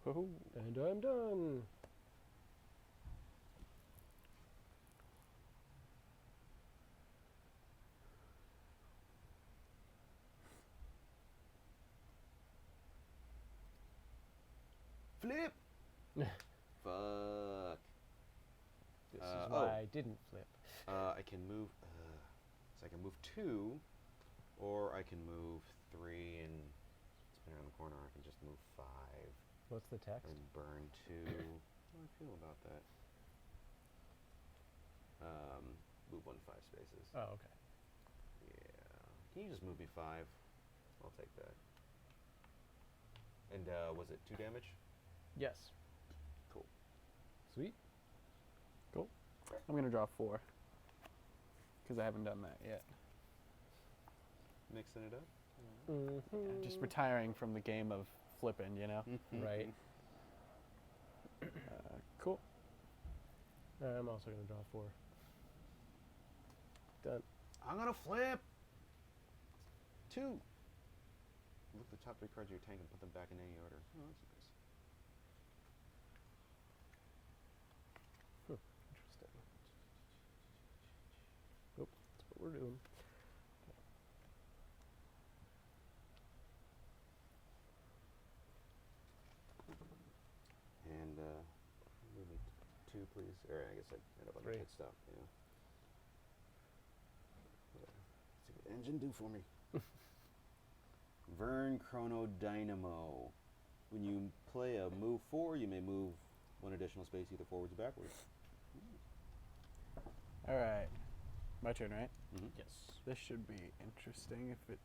Woohoo. And I'm done. Flip. Fuck. This Uh, is why oh. I didn't flip. I can move. So I can move 2, or I can move 3 and spin around the corner. Or I can just move 5 What's the text? and burn 2. How do I feel about that? Move 1 5 spaces. Oh, okay. Yeah. Can you just move me 5? I'll take that. And was it 2 damage? Yes. Cool. Sweet. I'm gonna draw 4. Because I haven't done that yet. Mixing it up. Mm-hmm. Just retiring from the game of flipping, you know? Right. Cool. I'm also gonna draw 4. Done. I'm gonna flip 2. Look at the top 3 cards of your tank and put them back in any order. Oh, that's nice. Interesting. Oop, that's what we're doing. And move me 2, please. Or I guess I'd end up on the 3. pit stop. Yeah. Let's see what engine do for me. Vern Chrono Dynamo. When you play a move 4, you may move 1 additional space either forwards or backwards. All right. My turn, right? Yes. This should be interesting if it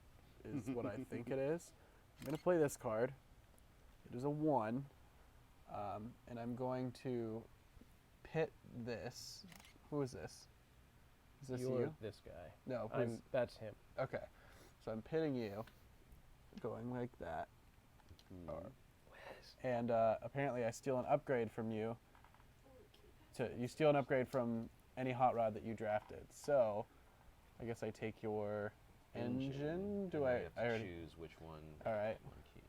is what I think it is. I'm going to play this card. It is a 1. And I'm going to pit this. Who is this? Is this You're you? this guy. No, who's, That's him. okay. So I'm pitting you, going like that. And apparently I steal an upgrade from you. You steal an upgrade from any hot rod that you drafted. So I guess I take your engine. Do And I? you have to I already. choose which one All right. you want to keep.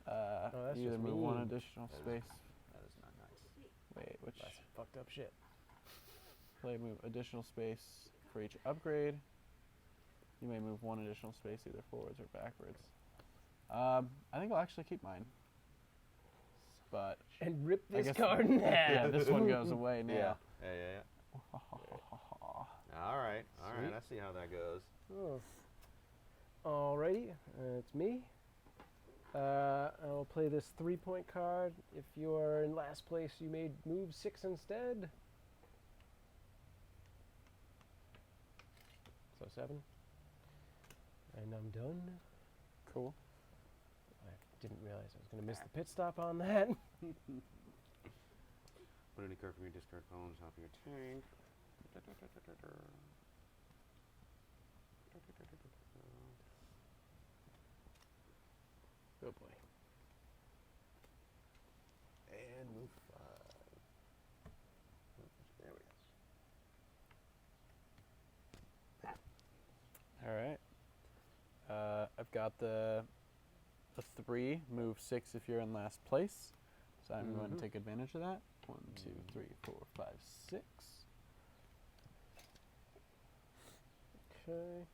Oh, that's You either just move 1 mean. additional That is- space. That is not nice. Wait, which? That's some fucked up shit. Play move additional space for each upgrade. You may move 1 additional space either forwards or backwards. I think I'll actually keep mine. But And rip I this guess- card in half. yeah, this one goes away now. Yeah. All right. Sweet. I see how that goes. Oh. Alrighty, it's me. I'll play this 3-point card. If you're in last place, you may move 6 instead. So 7. And I'm done. Cool. I didn't realize I was going to miss the pit stop on that. Put any card from your discard pile on top of your tank. Oh boy. And move 5. There we go. All right. I've got the 3, move 6 if you're in last place. So I'm going to take advantage of that. 1, 2, 3, 4, 5, 6. Okay.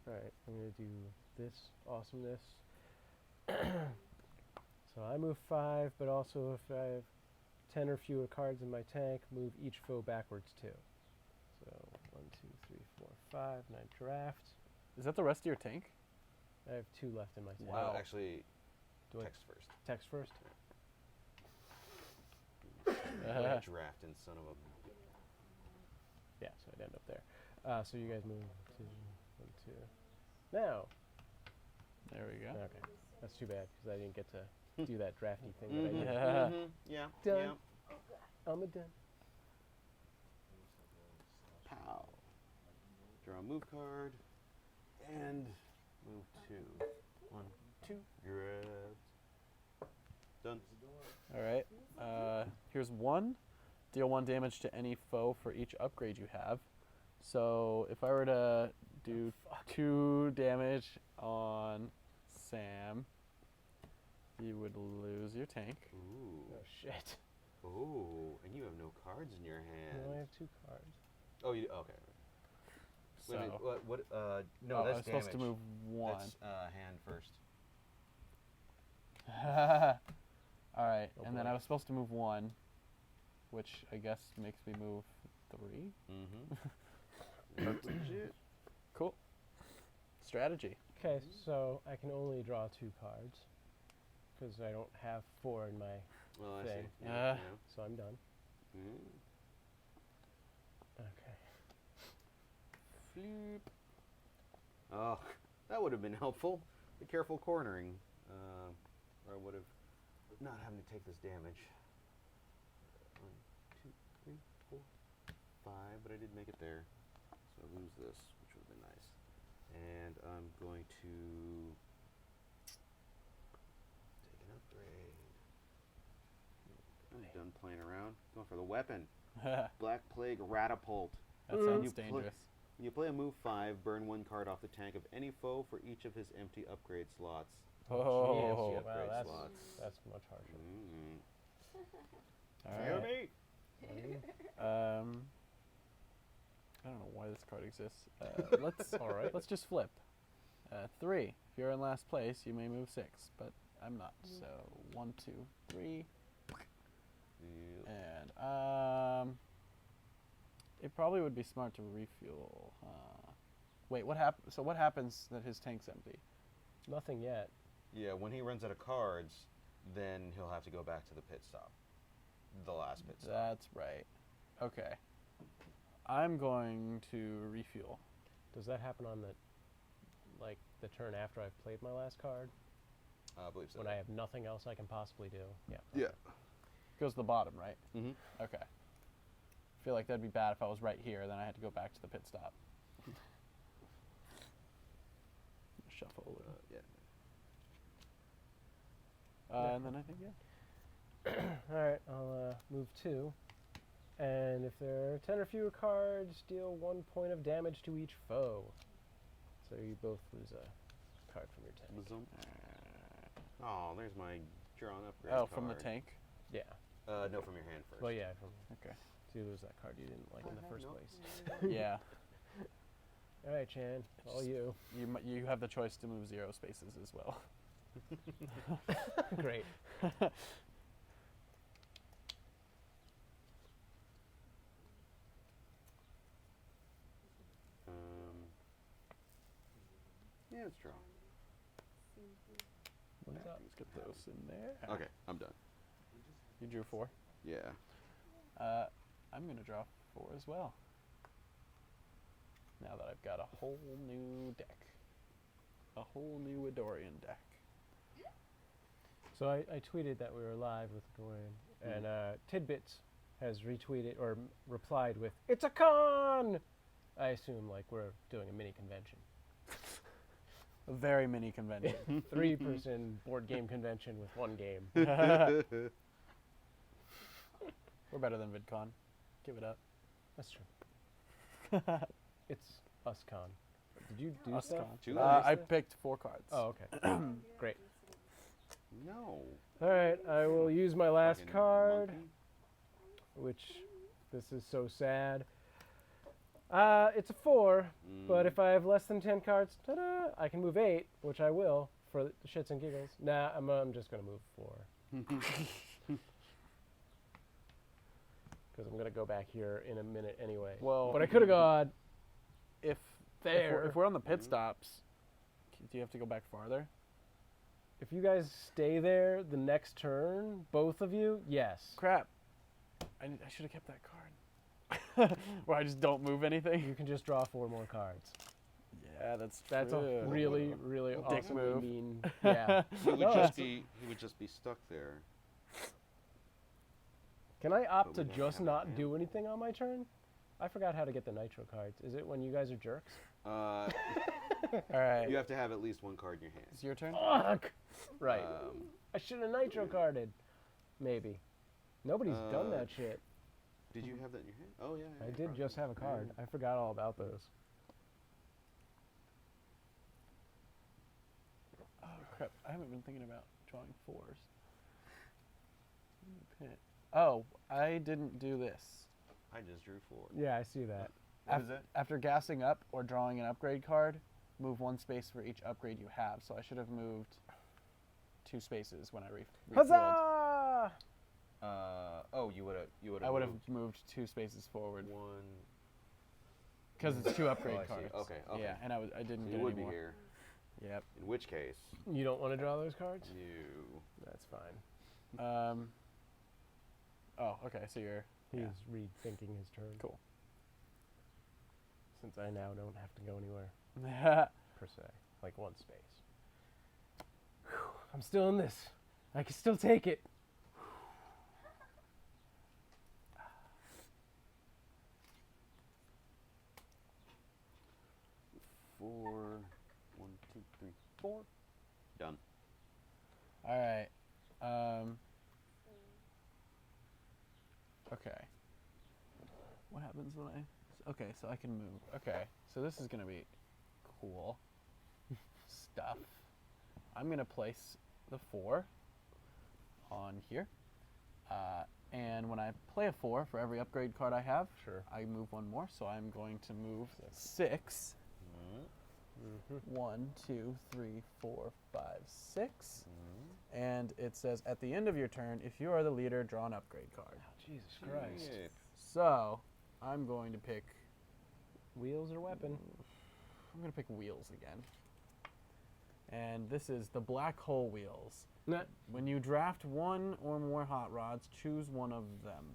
Alright, I'm going to do this awesomeness. So I move 5, but also if I have 10 or fewer cards in my tank, move each foe backwards 2. So 1, 2, 3, 4, 5, and I draft. Is that the rest of your tank? I have 2 left in my tank. Wow. Actually, Do I text first. text first? Drafting son of a. Yeah, so I'd end up there. So you guys move 2, 1, 2. Now. There we go. Okay, that's too bad because I didn't get to do that drafty thing that I did. Yeah. Yeah. Done. Yeah. I'm a den. Pow. Draw a move card. And move 2. 1, 2. Grab. Done. All right. Here's 1. Deal 1 damage to any foe for each upgrade you have. So if I were to do 2 damage on Sam, you would lose your tank. Ooh. Oh shit. Oh, and you have no cards in your hand. I only have 2 cards. Oh, you okay? So Wait a minute, what? No, oh, I that's was supposed to damage. move 1. That's hand first. All right, Oh and then boy. I was supposed to move 1, which I guess makes me move 3. Mm-hmm. That's legit. Cool. Strategy. Okay, so I can only draw 2 cards because I don't have 4 in my. Well, I Thing. see. Yeah, So I'm done. yeah. Okay. Floop. Oh, that would have been helpful. Be careful cornering. Or I would have not having to take this damage. 1, 2, 3, 4, 5, but I did make it there. So I lose this, which would have been nice. And I'm going to take an upgrade. I'm done playing around. Going for the weapon. That Black Plague Ratapult. sounds You play- dangerous. When you play a move 5, burn 1 card off the tank of any foe for each of his empty upgrade slots. Oh, Wow, upgrade that's slots. that's much harsher. Mm. all right. me. I don't know why this card exists. Let's All right. Let's just flip. 3. If you're in last place, you may move 6, but I'm not. So 1, 2, 3, and it probably would be smart to refuel. Wait, what happens? So what happens that his tank's empty? Nothing yet. Yeah, when he runs out of cards, then he'll have to go back to the pit stop. The last pit stop. That's right. Okay. I'm going to refuel. Does that happen on the turn after I've played my last card? I believe so. When I have nothing else I can possibly do? Yeah. Yeah. Goes to the bottom, right? Mm-hmm. Okay. I feel like that'd be bad if I was right here, then I had to go back to the pit stop. Shuffle a little. Yeah. And then I think, yeah. All right, I'll move 2. And if there are 10 or fewer cards, deal 1 point of damage to each foe. So you both lose a card from your tank. Bazoom. Oh, there's my drawn upgrade Oh, card. from the tank? Yeah. No, from your hand first. Well, yeah. Okay. So you lose that card you didn't like in the first no. place. Yeah. All right, Chan. All you. You have the choice to move 0 spaces as well. Great. Yeah, let's draw. What's up? Let's get those in there. Okay, I'm done. You drew 4. Yeah. I'm going to draw 4 as well. Now that I've got a whole new deck. A whole new Adorian deck. So I tweeted that we were live with Dorian, and Tidbits has retweeted or replied with, "It's a con!" I assume like we're doing a mini convention. A very mini convention. 3-person board game convention with 1 game. We're better than VidCon. Give it up. That's true. It's UsCon. Did you do stuff? UsCon. Two I picked 4 cards. Oh, okay. Great. No. All right, I will use my last Fucking card, monkey. which this is so sad. It's a 4, but if I have less than 10 cards, ta-da, I can move 8, which I will for the shits and giggles. Nah, I'm just gonna move 4 because I'm gonna go back here in a minute anyway. Well, but I could have gone if there. if we're on the pit stops, do you have to go back farther? If you guys stay there the next turn, both of you, yes. Crap. I should have kept that card. Where I just don't move anything. You can just draw 4 more cards. Yeah, that's That's true. a really, really Dick awesome move. mean. Yeah. He would No, just that's- be. He would just be stuck there. Can I opt But to we don't just have not it, do anything on my turn? I forgot how to get the nitro cards. Is it when you guys are jerks? All right. You have to have at least one card in your hand. It's your turn. Fuck! Right. Um, I should have nitro carded. Maybe. Nobody's done Uh, that shit. did you have that in your hand? Oh yeah. I yeah, did probably. just have a card. I forgot all about those. Oh crap! I haven't been thinking about drawing 4s. Pit. Oh, I didn't do this. I just drew 4. Yeah, I see that. What is it? After gassing up or drawing an upgrade card, move 1 space for each upgrade you have. So I should have moved 2 spaces when I refilled. Huzzah! Oh, you would have. I would have moved 2 spaces forward one. because it's 2 upgrade Oh, I see. cards. Okay, okay. Yeah, and I didn't So get you would any be more. here. Yep. In which case, You don't want to draw those cards? you. That's fine. Oh, okay. So you're. He's Yeah. rethinking his turn. Cool. Since I now don't have to go anywhere, per se. Like 1 space. Whew, I'm still in this. I can still take it. 4. 1, 2, 3, 4. Done. All right. Okay. What happens when I? Okay, so I can move. Okay, so this is gonna be cool stuff. I'm gonna place the 4 on here, and when I play a 4 for every upgrade card I have, Sure. I move 1 more. So I'm going to move 6. Mm-hmm. 1, 2, 3, 4, 5, 6. And it says at the end of your turn, if you are the leader, draw an upgrade card. Jesus Christ. Shit. So I'm going to pick. Wheels or weapon? I'm going to pick wheels again. And this is the black hole wheels. Nah. When you draft 1 or more hot rods, choose one of them.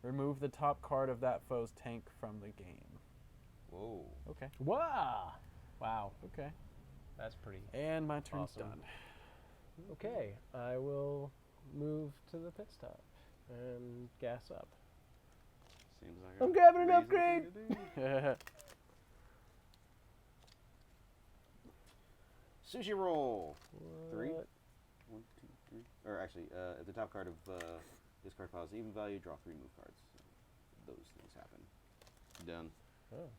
Remove the top card of that foe's tank from the game. Whoa. Okay. Wow. Wow. Okay. That's pretty. And my turn's Awesome. done. Okay, I will move to the pit stop and gas up. Seems like I'm a grabbing an reasonable upgrade. thing to do. Sushi roll. 3. What? 1, 2, 3. Or actually, at the top card of this card pile's even value, draw 3 move cards. So those things happen. Done. Oh.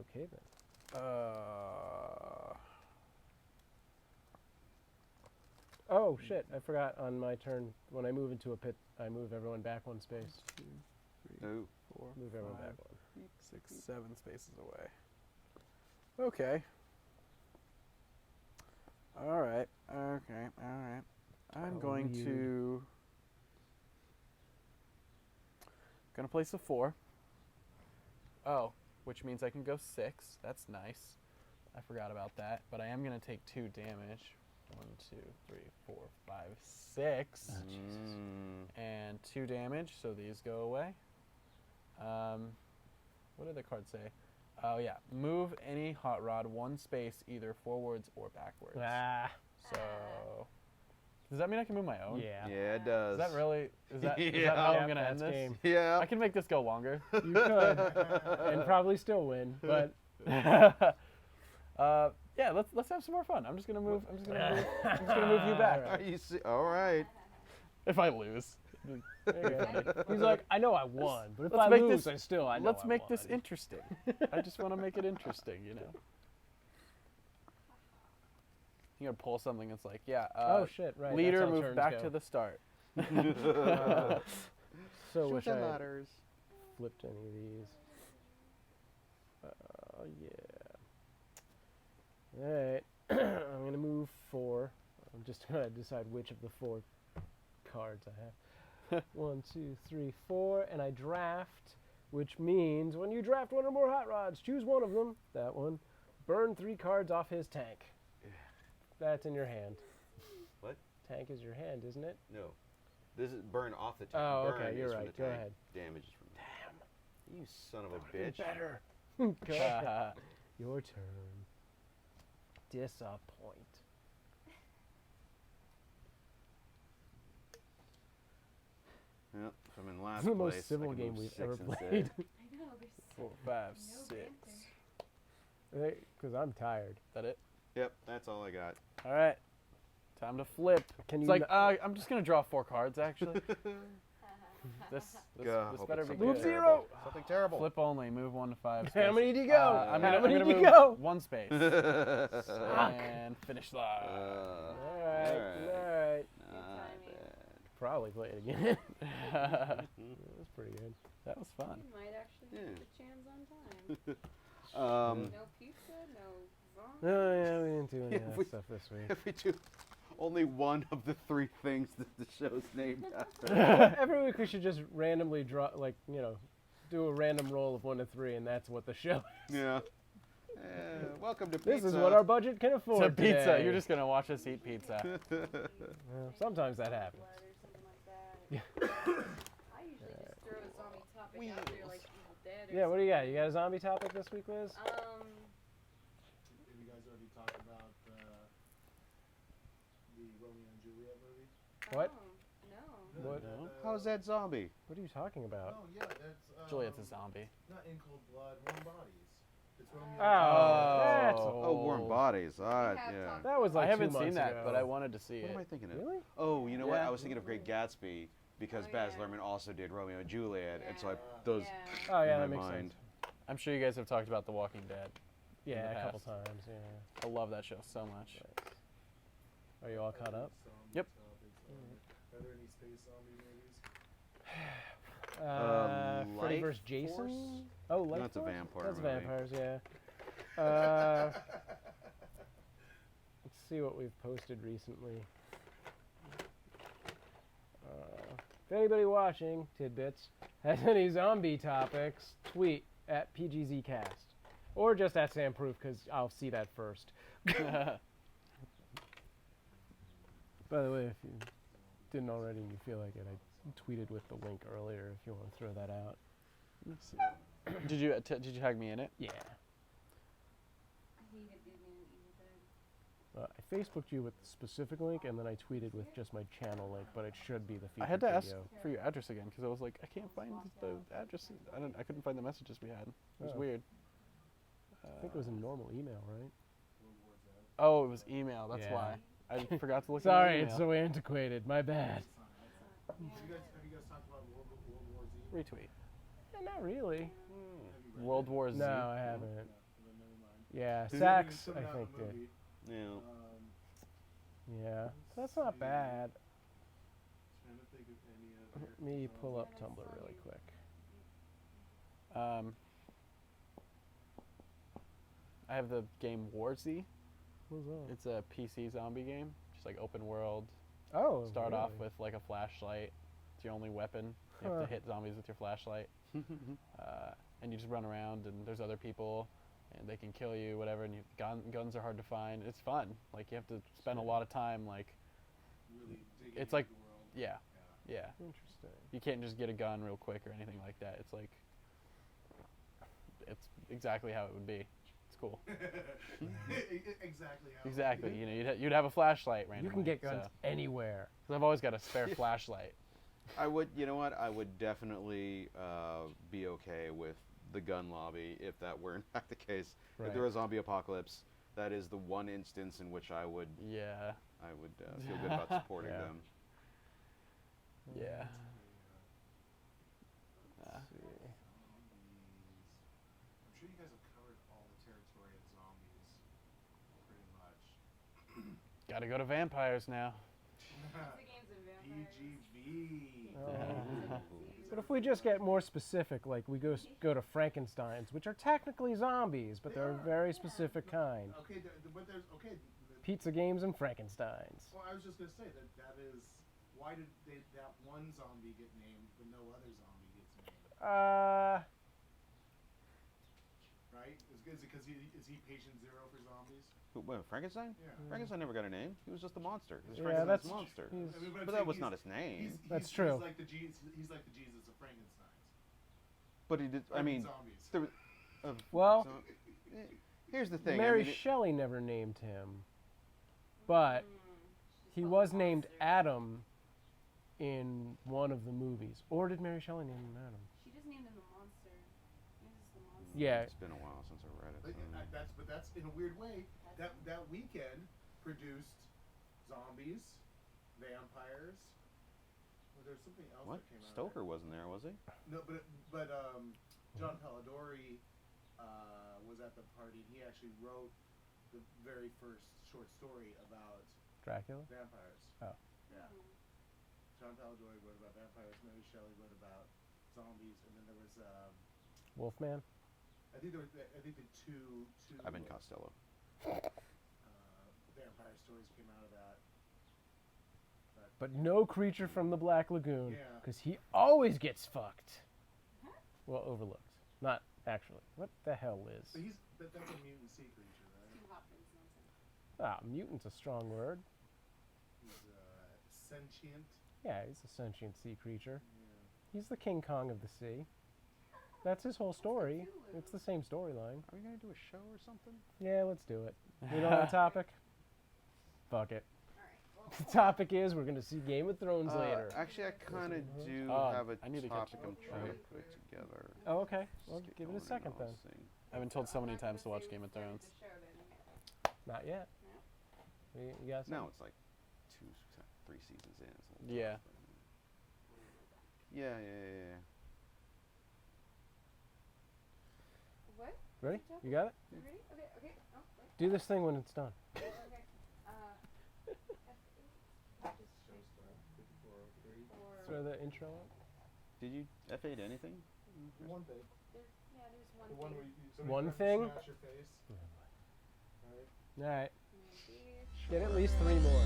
Okay then. Oh shit! I forgot on my turn. When I move into a pit, I move everyone back 1 space. 2, 3, Oh. 4, Move everyone 5, back 1. 6, 7 spaces away. Okay. All right. Okay. All right. I'm Oh, going weird. to. Gonna place a 4. Oh, which means I can go 6. That's nice. I forgot about that, but I am gonna take 2 damage. 1, 2, 3, 4, 5, 6. And 2 damage, so these go away. What did the card say? Oh yeah, move any hot rod 1 space either forwards or backwards. Ah. So, does that mean I can move my own? Yeah. Yeah, it does. Is that really? Is that Yeah. how Yep, I'm gonna end that's this? game. Yeah. I can make this go longer. You could, and probably still win, but Yeah, let's have some more fun. I'm just gonna move. I'm just gonna move you back. Are you all right? If I lose, okay. He's like, I know I won, but if Let's I make lose, this- I still I know let's I make this won. interesting. I just want to make it interesting, you know. You're gonna pull something that's like, yeah. Oh shit! Right. Leader, that's how move turns back go. to the start. So wish I had ladders. flipped any of these. Yeah. All right. I'm gonna move 4. I'm just gonna decide which of the 4 cards I have. 1, 2, 3, 4, and I draft, which means when you draft 1 or more hot rods, choose one of them. That one. Burn 3 cards off his tank. That's in your hand. What? Tank is your hand, isn't it? No. This is burn off the tank. Oh, burn okay, you're is from right. the Go tank. ahead. Damage is from the Damn. You son of a bitch. Better. Go ahead. Your turn. Disappoint. Yep. If I'm in last It's the place, most civil I can game move we've 6 ever instead. played. I know, there's 4, 5, no 6. banter. Because I'm tired. That it? Yep, that's all I got. All right. Time to flip. Can It's you like, I'm just going to draw 4 cards, actually. This Hope better it's be something Move good. zero. terrible. Something terrible. Flip only. Move 1 to 5. How space. many do you go? I'm How gonna, many I'm do gonna you move go? 1 space. Fuck. And finish live. All right. Good timing. Probably play it again. That's pretty good. That was fun. You might actually Yeah. get the chans on time. No pizza, no zombie. Oh yeah, we didn't do any of that we- stuff this week. If we do only one of the 3 things that the show's named after. Every week we should just randomly draw, like, do a random roll of 1 to 3, and that's what the show is. Yeah. Welcome to This pizza. is what our budget can It's afford. a pizza. today. You're just going to watch us eat pizza. Well, sometimes that happens. Blood or something like that. I usually just throw a zombie topic out there like Evil Dead or Yeah, what do you got? You got a zombie topic this week, Liz? something. Have you guys already talked about the Romeo and Juliet movie? What? No. What? No. How's that zombie? What are you talking about? Oh yeah, that's Juliet's a zombie. not In Cold Blood, Warm Bodies. It's Romeo. Oh, that's Oh, Warm old. Bodies. We have Yeah. talked That was like I haven't 2 seen months that, ago. but I wanted to see What it. am I thinking of? Really? Oh, you know what? Yeah. I was thinking of Great Gatsby because Oh, Baz yeah. Luhrmann also did Romeo and Juliet, and so I Yeah. those Yeah. Oh yeah, in that my makes mind. sense. I'm sure you guys have talked about The Walking Dead. Yeah, the a couple past. times. Yeah. I love that show so much. Are you all caught up? Yep. Are there any space zombie movies? Freddy Life vs. Jason. Force? Oh, Life That's a Force? vampire That's movie. vampires, yeah. Let's see what we've posted recently. If anybody watching Tidbits has any zombie topics, tweet at PGZcast. Or just at Samproof, because I'll see that first. By the way, if you didn't already and you feel like it, I tweeted with the link earlier if you want to throw that out. Let's see. Did you tag me in it? Yeah. He had did me an Evil Dead. I Facebooked you with the specific link, and then I tweeted with just my channel link, but it should be the featured I had to ask video. for your address again because I was like, I can't find the address. I couldn't find the messages we had. It was Oh. weird. I think it was a normal email, right? Oh, it was email. That's Yeah. why. I forgot to look. Sorry, at it's my so antiquated. My bad. Have you guys talked about World War Z? retweet. Not really. Have you read World it? War Z. No, I haven't. No, then never mind. Yeah, They Sachs, put I it out in think, the did. movie. Yeah. Yeah, that's not bad. Trying to think of any other. Let me pull up Yeah, I Tumblr saw really you. quick. I have the game War Z. What's that? It's a PC zombie game, just like open world. Oh, Start off really? with like a flashlight. It's your only weapon. You have Huh. to hit zombies with your flashlight, and you just run around. And there's other people, and they can kill you, whatever. And guns are hard to find. It's fun. Like you have to spend a lot of time. Like Really digging It's into like- the world. yeah, yeah. Interesting. You can't just get a gun real quick or anything like that. It's like it's exactly how it would be. It's cool. Exactly. How Exactly. You know, you'd have a flashlight randomly. You can get guns So. anywhere. 'Cause I've always got a spare flashlight. I would, you know what? I would definitely be okay with the gun lobby if that were in fact the case. Right. If there was a zombie apocalypse, that is the one instance in which I would Yeah. feel good about supporting Yeah. them. Yeah. Let's see. I'm sure you guys have covered all the territory of zombies, pretty much. Gotta go to vampires now. Pizza games and vampires. PGV. Oh. But if we just get more specific, like we go to Frankenstein's, which are technically zombies, but they're a very specific kind. Okay, but there's Pizza games and Frankenstein's. Well, I was just gonna say that is why did that one zombie get named, but no other zombie gets named, right? Is it because is he patient zero for zombies? Wait, Frankenstein? Yeah. Frankenstein never got a name. He was just a monster. He was Yeah, Frankenstein's that's- monster. he's- I mean, I'm But saying that was he's- not his name. That's true. He's like the Jesus of Frankenstein's. But he did. I mean, zombies. there was, Well, so, here's the thing. Mary I mean, Shelley never named him, but he was named Adam in one of the movies. Or did Mary Shelley name him Adam? She just named him the monster. This is the monster. Yeah. It's been a while since I read it. But that's in a weird way. That weekend produced zombies, vampires. Well, there's something else What? that came out. Stoker wasn't there, was he? No, but John Polidori was at the party. He actually wrote the very first short story about Dracula? vampires. Oh. Yeah. John Polidori wrote about vampires. Mary Shelley wrote about zombies, and then there was Wolfman? I think the two Ivan Costello. vampire stories came out of that. But no creature from the Black Lagoon. Yeah. Because he always gets fucked. Well, overlooked. Not actually. What the hell, Liz? But that's a mutant sea creature, right? Too hot for this nonsense. Ah, mutant's a strong word. He's sentient. Yeah, he's a sentient sea creature. Yeah. He's the King Kong of the sea. That's his whole story. It's the same storyline. Are we gonna do a show or something? Yeah, let's do it. We don't have a topic? Fuck it. Alright, well, The topic is we're going to see Game of Thrones later. Actually, I kind of do have a I need to catch topic up. I'm trying to put together. Oh, okay. Well, Just get give it a going second and then. I'll sing. I've been told so I'm many not gonna times to watch say Game of the start Thrones. the show then, okay? Not yet. You got No, some? it's like 3 seasons in. It's a little Yeah. tough, but- Yeah. What? Ready? You got it? You ready? Okay. Oh, wait. Do this thing when it's done. Okay. F8. Just Show start 5403. or Throw the intro up. Did you F8 anything? One thing. there's one The one thing. where somebody One tries to thing? Smash your face. Right? All right. Maybe. Get at least 3 more.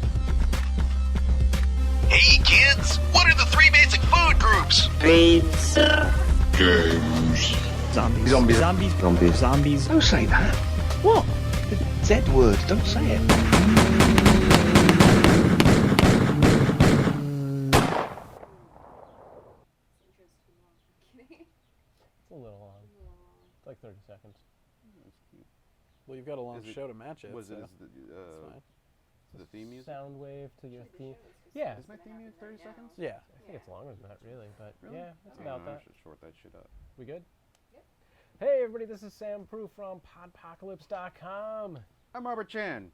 Hey kids, what are the 3 basic food groups? Pizza. Games. Zombies. Zombies. Zombies. Zombies. Zombies. Don't say that. What? The Z word, don't say it. Intro's too long. I'm kidding. It's a little long. It's like 30 seconds. That's cute. Well, you've got a long Is it- show to match it. Was so it that's fine. the theme music? Sound wave to your Actually, the theme. show is just Yeah. Is my theme music 30 seconds? Yeah. I think it's longer than that, really. But Really? yeah, it's I about don't know, I that. should short that shit up. We good? Yep. Hey, everybody, this is Sam Proof from Podpocalypse.com. I'm Robert Chan.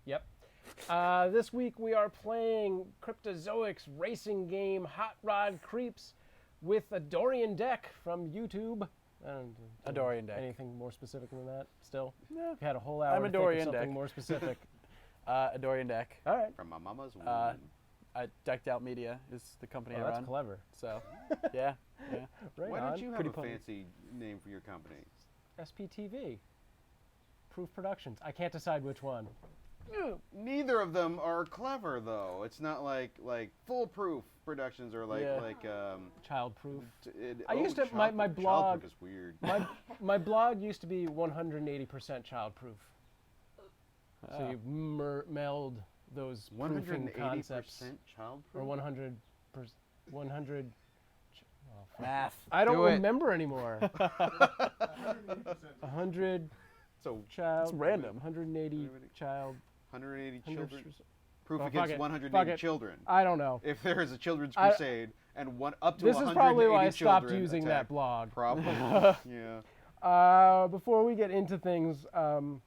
Yep. This week we are playing Cryptozoic's racing game Hot Rod Creeps with a Dorian Deck from YouTube. I don't A Dorian Deck. Anything more specific than that? Still, No. you had a whole hour I'm a to think of Dorian something Deck. more specific. A Dorian Deck. All right. From my mama's womb. Decked Out Media is the company Oh, I that's run. clever. So, yeah. Right Why on. don't you have Pretty a punny. fancy name for your company? SPTV. Proof Productions. I can't decide which one. Neither of them are clever though. It's not like Foolproof Productions or Yeah. Childproof. I used to- my blog- Childproof is weird. My blog used to be 180% childproof. So Oh. you meld those proofing 180% concepts. childproof. Or 100. 100. Math. I don't Do it. remember anymore. 180%. 100 So child. It's random. 180 child. 180 100 children. Proof Oh, fuck against it. 180 Fuck it. children. I don't know. If there is a children's I- crusade and up to This is 180 probably why I stopped children using attack, that blog. Probably. Yeah. Before we get into things, and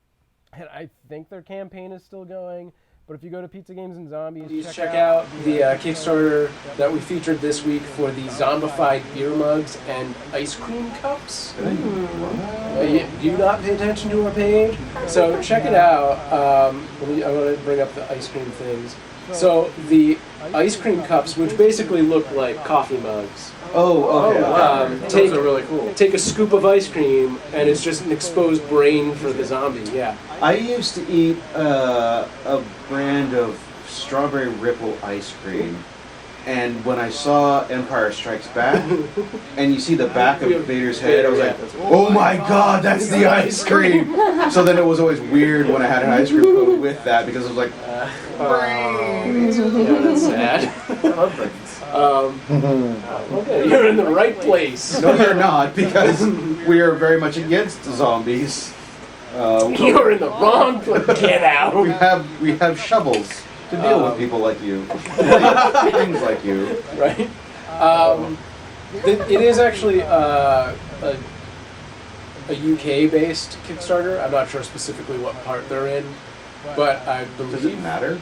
I think their campaign is still going, but if you go to Pizza Games and Zombies, Please check out the Kickstarter that we featured this week for the zombified beer mugs and ice cream cups. You not pay attention to our page? So check it out. I want to bring up the ice cream things. So the ice cream cups, which basically look like coffee mugs. Those are really cool. Take a scoop of ice cream, and it's just an exposed brain for the zombie. Yeah. I used to eat a brand of strawberry ripple ice cream, and when I saw Empire Strikes Back, and you see the back of Vader's head, I was like, "Oh my God, that's the ice cream!" So then it was always weird when I had an ice cream cone with that because it was like, Yeah, that's sad. Okay, you're in the right place. "No, you're not," because we are very much against zombies. You're in the wrong place. Get out. We have shovels To deal with people like you. Things like you. Right? It is actually a UK-based Kickstarter. I'm not sure specifically what part they're in, but I Does believe it matter?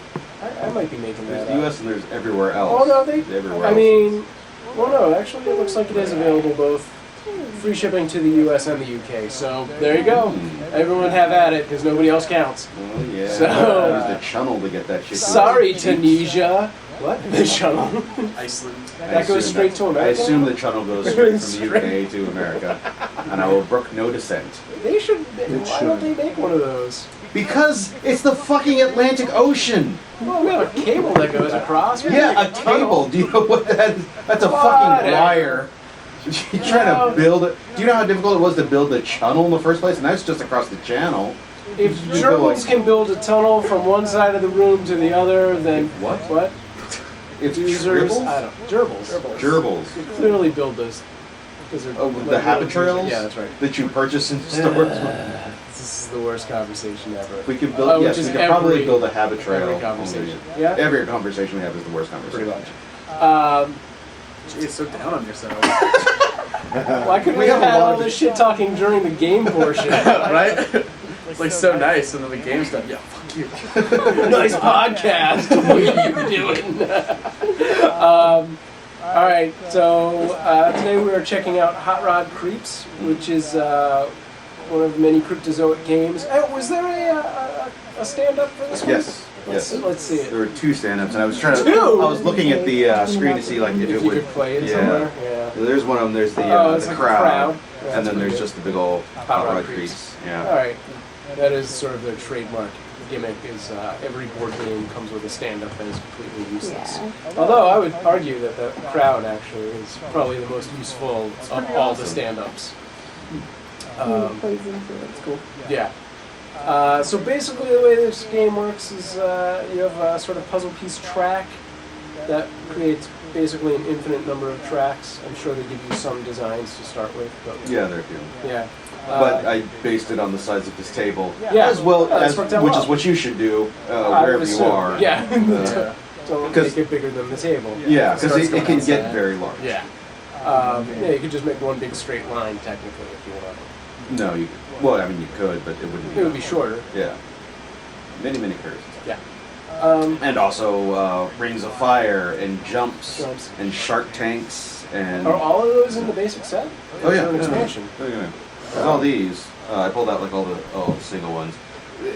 I might be making There's that the up. US and there's everywhere else. Oh no, they. Everywhere I else. mean, well, no. Actually, it looks like it is available both free shipping to the US and the UK. So there you go. Everyone have at it because nobody else counts. Oh yeah. So- Use the channel to get that shit. Sorry, Tunisia. What? The channel. Iceland. That goes straight to America. I assume the channel goes straight from the UK to America, and I will brook no dissent. They should. Why don't they make one of those? Because it's the fucking Atlantic Ocean. Well, we have a cable that goes across. We Yeah, have a cable. Do you know what that is? That's a fucking Whatever. wire. You're trying No. to build it. Do you know how difficult it was to build the channel in the first place? And that's just across the channel. If You go gerbils like- can build a tunnel from one side of the room to the other, then What? What? It's Users? tribbles? I don't. Gerbils. Gerbils. You clearly build those. Because they're Oh, the habit trails? Yeah, that's right. That you purchase in stores. This is the worst conversation ever. We could build. Which Yes, is we could probably every- build a habit trail. Every only- conversation. Yeah. Every conversation we have is the worst Pretty conversation. much. Jeez, so down on yourself. Why couldn't we We have have a had lot all of- this shit talking during the game portion? Right? It's like so nice, and then the game stuff. Yeah, fuck you. Nice podcast. What are you doing? All right, so today we are checking out Hot Rod Creeps, which is one of many Cryptozoic games. Was there a stand-up for this one? Yes. Yes. Let's see it. There were two stand-ups, and I was trying to. Two? I was looking at the screen to see like if If it you would. could play it yeah. somewhere. Yeah. There's one of them. There's the It's the like crowd, Yeah, and that's then there's pretty just the big old Hot Rod Rod Creeps. Creeps. good. Yeah. All right. That is sort of their trademark gimmick. Is every board game comes with a stand-up that is completely useless. Although I would argue that the crowd actually is probably the most useful of all the stand-ups. It's cool. Yeah. So basically, the way this game works is you have a sort of puzzle piece track that creates basically an infinite number of tracks. I'm sure they give you some designs to start with, but Yeah, they're cute. yeah. But I based it on the size of this table, yeah, as well that's as worked out which well. is what you should do I would wherever you assume. are. Yeah. Uh, Don't 'cause- make it bigger than the table. Yeah, because Starts it going can get outside. very large. Yeah. Yeah, you could just make one big straight line technically if you want. No, you. Well, I mean, you could, but it wouldn't. It would be shorter. Yeah. Many curves. Yeah. And also Rings of Fire and jumps Jumps. and Shark Tanks and. Are all of those in the basic set? Oh, Or is yeah, there an yeah. expansion? Look at that. All these. I pulled out like all the single ones.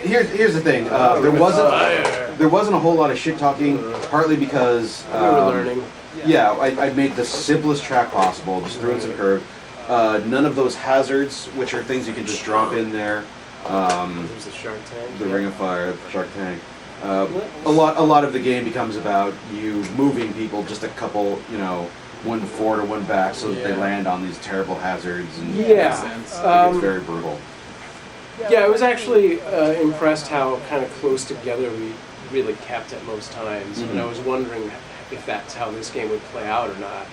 Here's the thing. There wasn't a whole lot of shit talking. Partly because We were learning. yeah, I made the simplest track possible. Just threw in some curve. None of those hazards, which are things you can just drop in there. There's the Shark Tank. The Ring of Fire, Shark Tank. A lot of the game becomes about you moving people just a couple, one forward or one back, so that Yeah. they land on these terrible hazards, and Yeah. it's very brutal. Yeah, I was actually impressed how kind of close together we really kept at most times, and I was wondering if that's how this game would play out or not.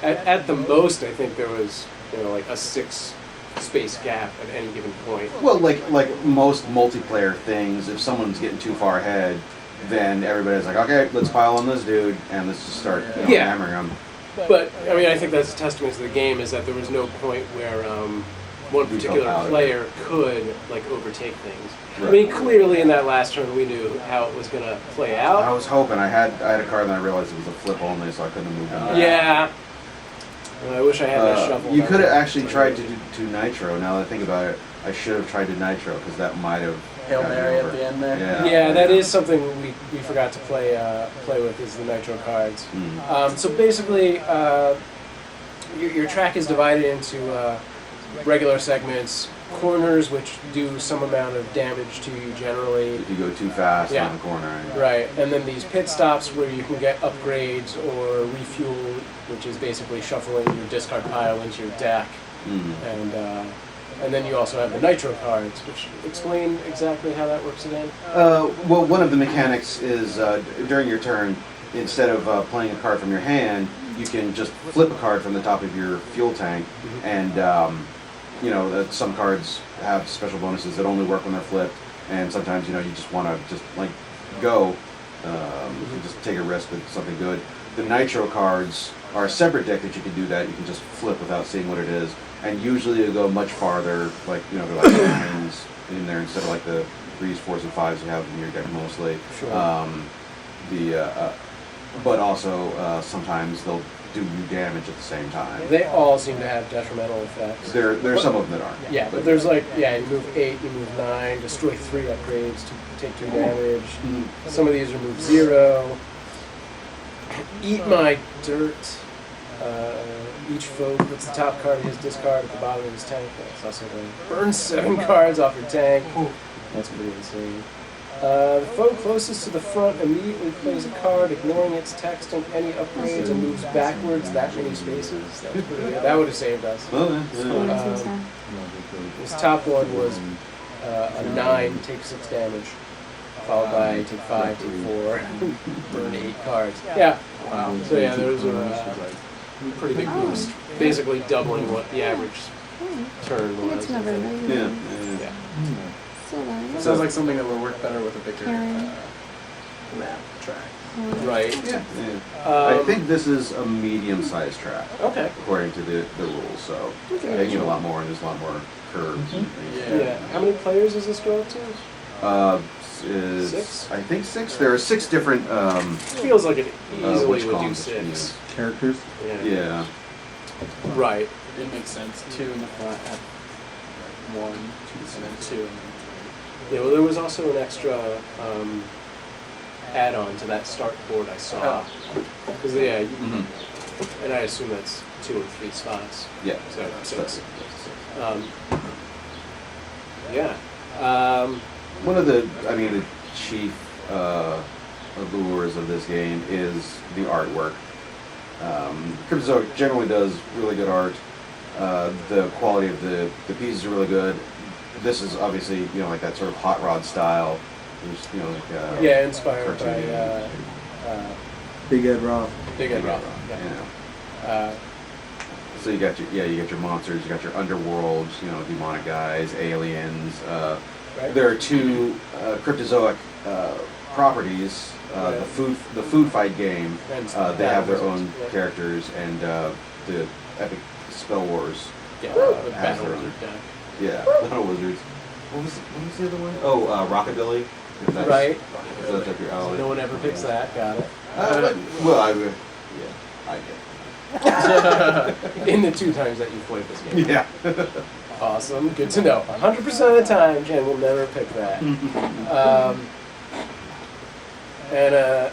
At the most, I think there was like a 6 space gap at any given point. Well, like most multiplayer things, if someone's getting too far ahead, then everybody's like, okay, let's pile on this dude and let's just start Yeah. hammering him. But I mean, I think that's a testament to the game is that there was no point where one We particular felt out. player could like overtake things. I Right. mean, clearly in that last turn we knew how it was gonna play out. I was hoping I had a card, and I realized it was a flip only, so I couldn't have moved on. Yeah. I wish I had that shuffle. You could have actually tried to do Nitro. Now that I think about it, I should have tried to Nitro because that might have. Hail gotten Mary over. at the end there. Yeah. Yeah, that is something we forgot to play with is the Nitro cards. So basically, your track is divided into regular segments, corners which do some amount of damage to you generally. If you go too fast Yeah. on the corner. Right, and then these pit stops where you can get upgrades or refuel, which is basically shuffling your discard pile into your deck, and then you also have the Nitro cards, which explain exactly how that works again. Well, one of the mechanics is during your turn, instead of playing a card from your hand, you can just flip a card from the top of your fuel tank, and that some cards have special bonuses that only work when they're flipped, and sometimes you just want to just like go, You can just take a risk with something good. The Nitro cards are a separate deck that you can do that. You can just flip without seeing what it is, and usually you go much farther. Like they're like nines in there instead of like the 3s, 4s, and 5s you have in your deck mostly. Sure. But also sometimes they'll do you damage at the same time. They all seem to have detrimental effects. There are some of them that aren't. Yeah, but there's like, you move 8, you move 9, destroy 3 upgrades to take 2 damage. Some of these are move 0. Eat my dirt. Each foe puts the top card of his discard at the bottom of his tank. That's also good. Burn 7 cards off your tank. That's pretty insane. The foe closest to the front immediately plays a card, ignoring its text and any upgrades, and moves backwards that many spaces. That was pretty good. That would have saved us. This top one was a 9, take 6 damage, followed by take 5, take 4, burn 8 cards. Yeah. Wow. So yeah, there was a pretty big boost, basically doubling what the average turn was. Yeah. Sounds like something that would work better with a bigger map track. Right. I think this is a medium-sized track. Okay. According to the rules, so they need a lot more, and there's a lot more curves and things. Yeah. How many players does this go up to? Is 6? I think 6. There are 6 different. Feels like it easily which would do columns? 6. Characters? Yeah. Right. It makes sense. 2 in the front at 1, 2, and then 2. Yeah, well, there was also an extra add-on to that start board I saw. Because, and I assume that's 2 or 3 spots. Yeah. So 6. One of the chief allures of this game is the artwork. Cryptozoic generally does really good art. The quality of the pieces are really good. This is obviously like that sort of hot rod style. There's, inspired by Big Ed Roth. Big Ed Roth. Yeah. So you got your monsters, you got your underworlds, demonic guys, aliens. Right. There are 2 Cryptozoic properties. The food fight game. They have their own characters, and the epic spell wars. Yeah. The has Battle their own. Wizard deck. Yeah, Battle Wizards. What was the other one? Oh, Rockabilly. If that's, Right. If that's up your alley. No one ever picks that. Got it. I get. In the 2 times that you played this game. Yeah. Awesome. Good to know. 100% of the time, Jen will never pick that. And a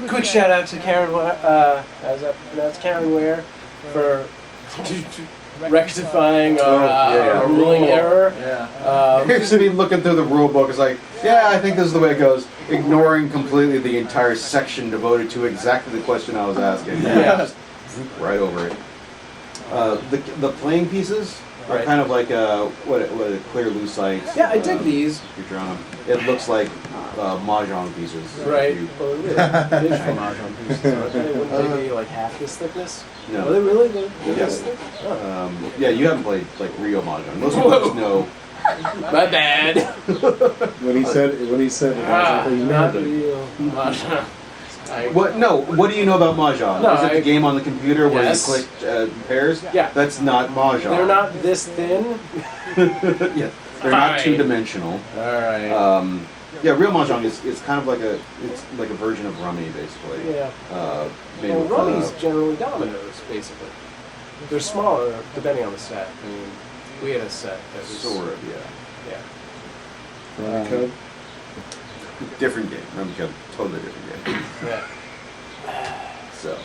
quick shout out to Karen, how's that pronounced? Karen Ware, for rectifying our ruling error. Yeah. Here's me looking through the rule book. It's like, I think this is the way it goes. Ignoring completely the entire section devoted to exactly the question I was asking. Yeah. Just right over it. The playing pieces are Right. kind of like what clear lucite. Yeah, I dig these. You're drawing them. It looks like mahjong pieces. Right. If you- Well, it is for mahjong pieces. Wouldn't they be like half this thickness? No. Are they really Yeah. this thick? Oh. You haven't played like real mahjong. Most people just know. My bad. When he said it, Not real mahjong. What? No. What do you know about mahjong? No, Is it the game on the computer where Yes. you click pairs? Yeah. That's not mahjong. They're not this thin. Yeah. They're not Fine. 2-dimensional. Alright. Real mahjong is kind of like a version of rummy basically. Yeah. Made Well, with, rummies generally dominoes, basically. They're smaller, depending on the set. I mean, we had a set that was sort of, yeah. Yeah. Code. Different game. Rummy Code, totally different game. Yeah. So,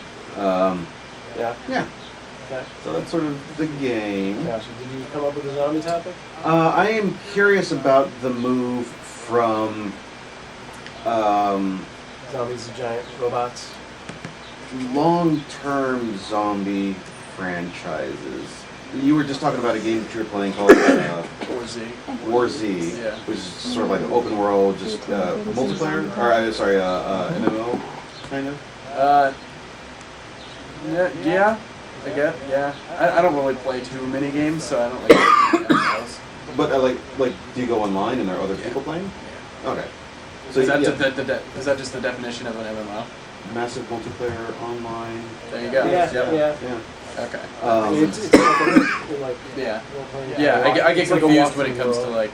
Yeah. yeah. Okay. So that's sort of the game. Yeah. So did you come up with a zombie topic? I am curious about the move from Zombies are giant robots. long-term zombie franchises. You were just talking about a game that you were playing called Or Z. War Z, Yeah. which is sort of like an open world, just multiplayer, or MMO, kind of. Yeah, I guess. Yeah. I don't really play too many games, so I don't like anything else. But like, do you go online and there are other people playing? Okay. So is that yeah, is that just the definition of an MMO? massive multiplayer online. There you go. Yeah, Yep. yeah. Yeah. Okay. It's like Yeah. role-playing. Yeah, I get It's like a confused when it walkthrough comes to world. like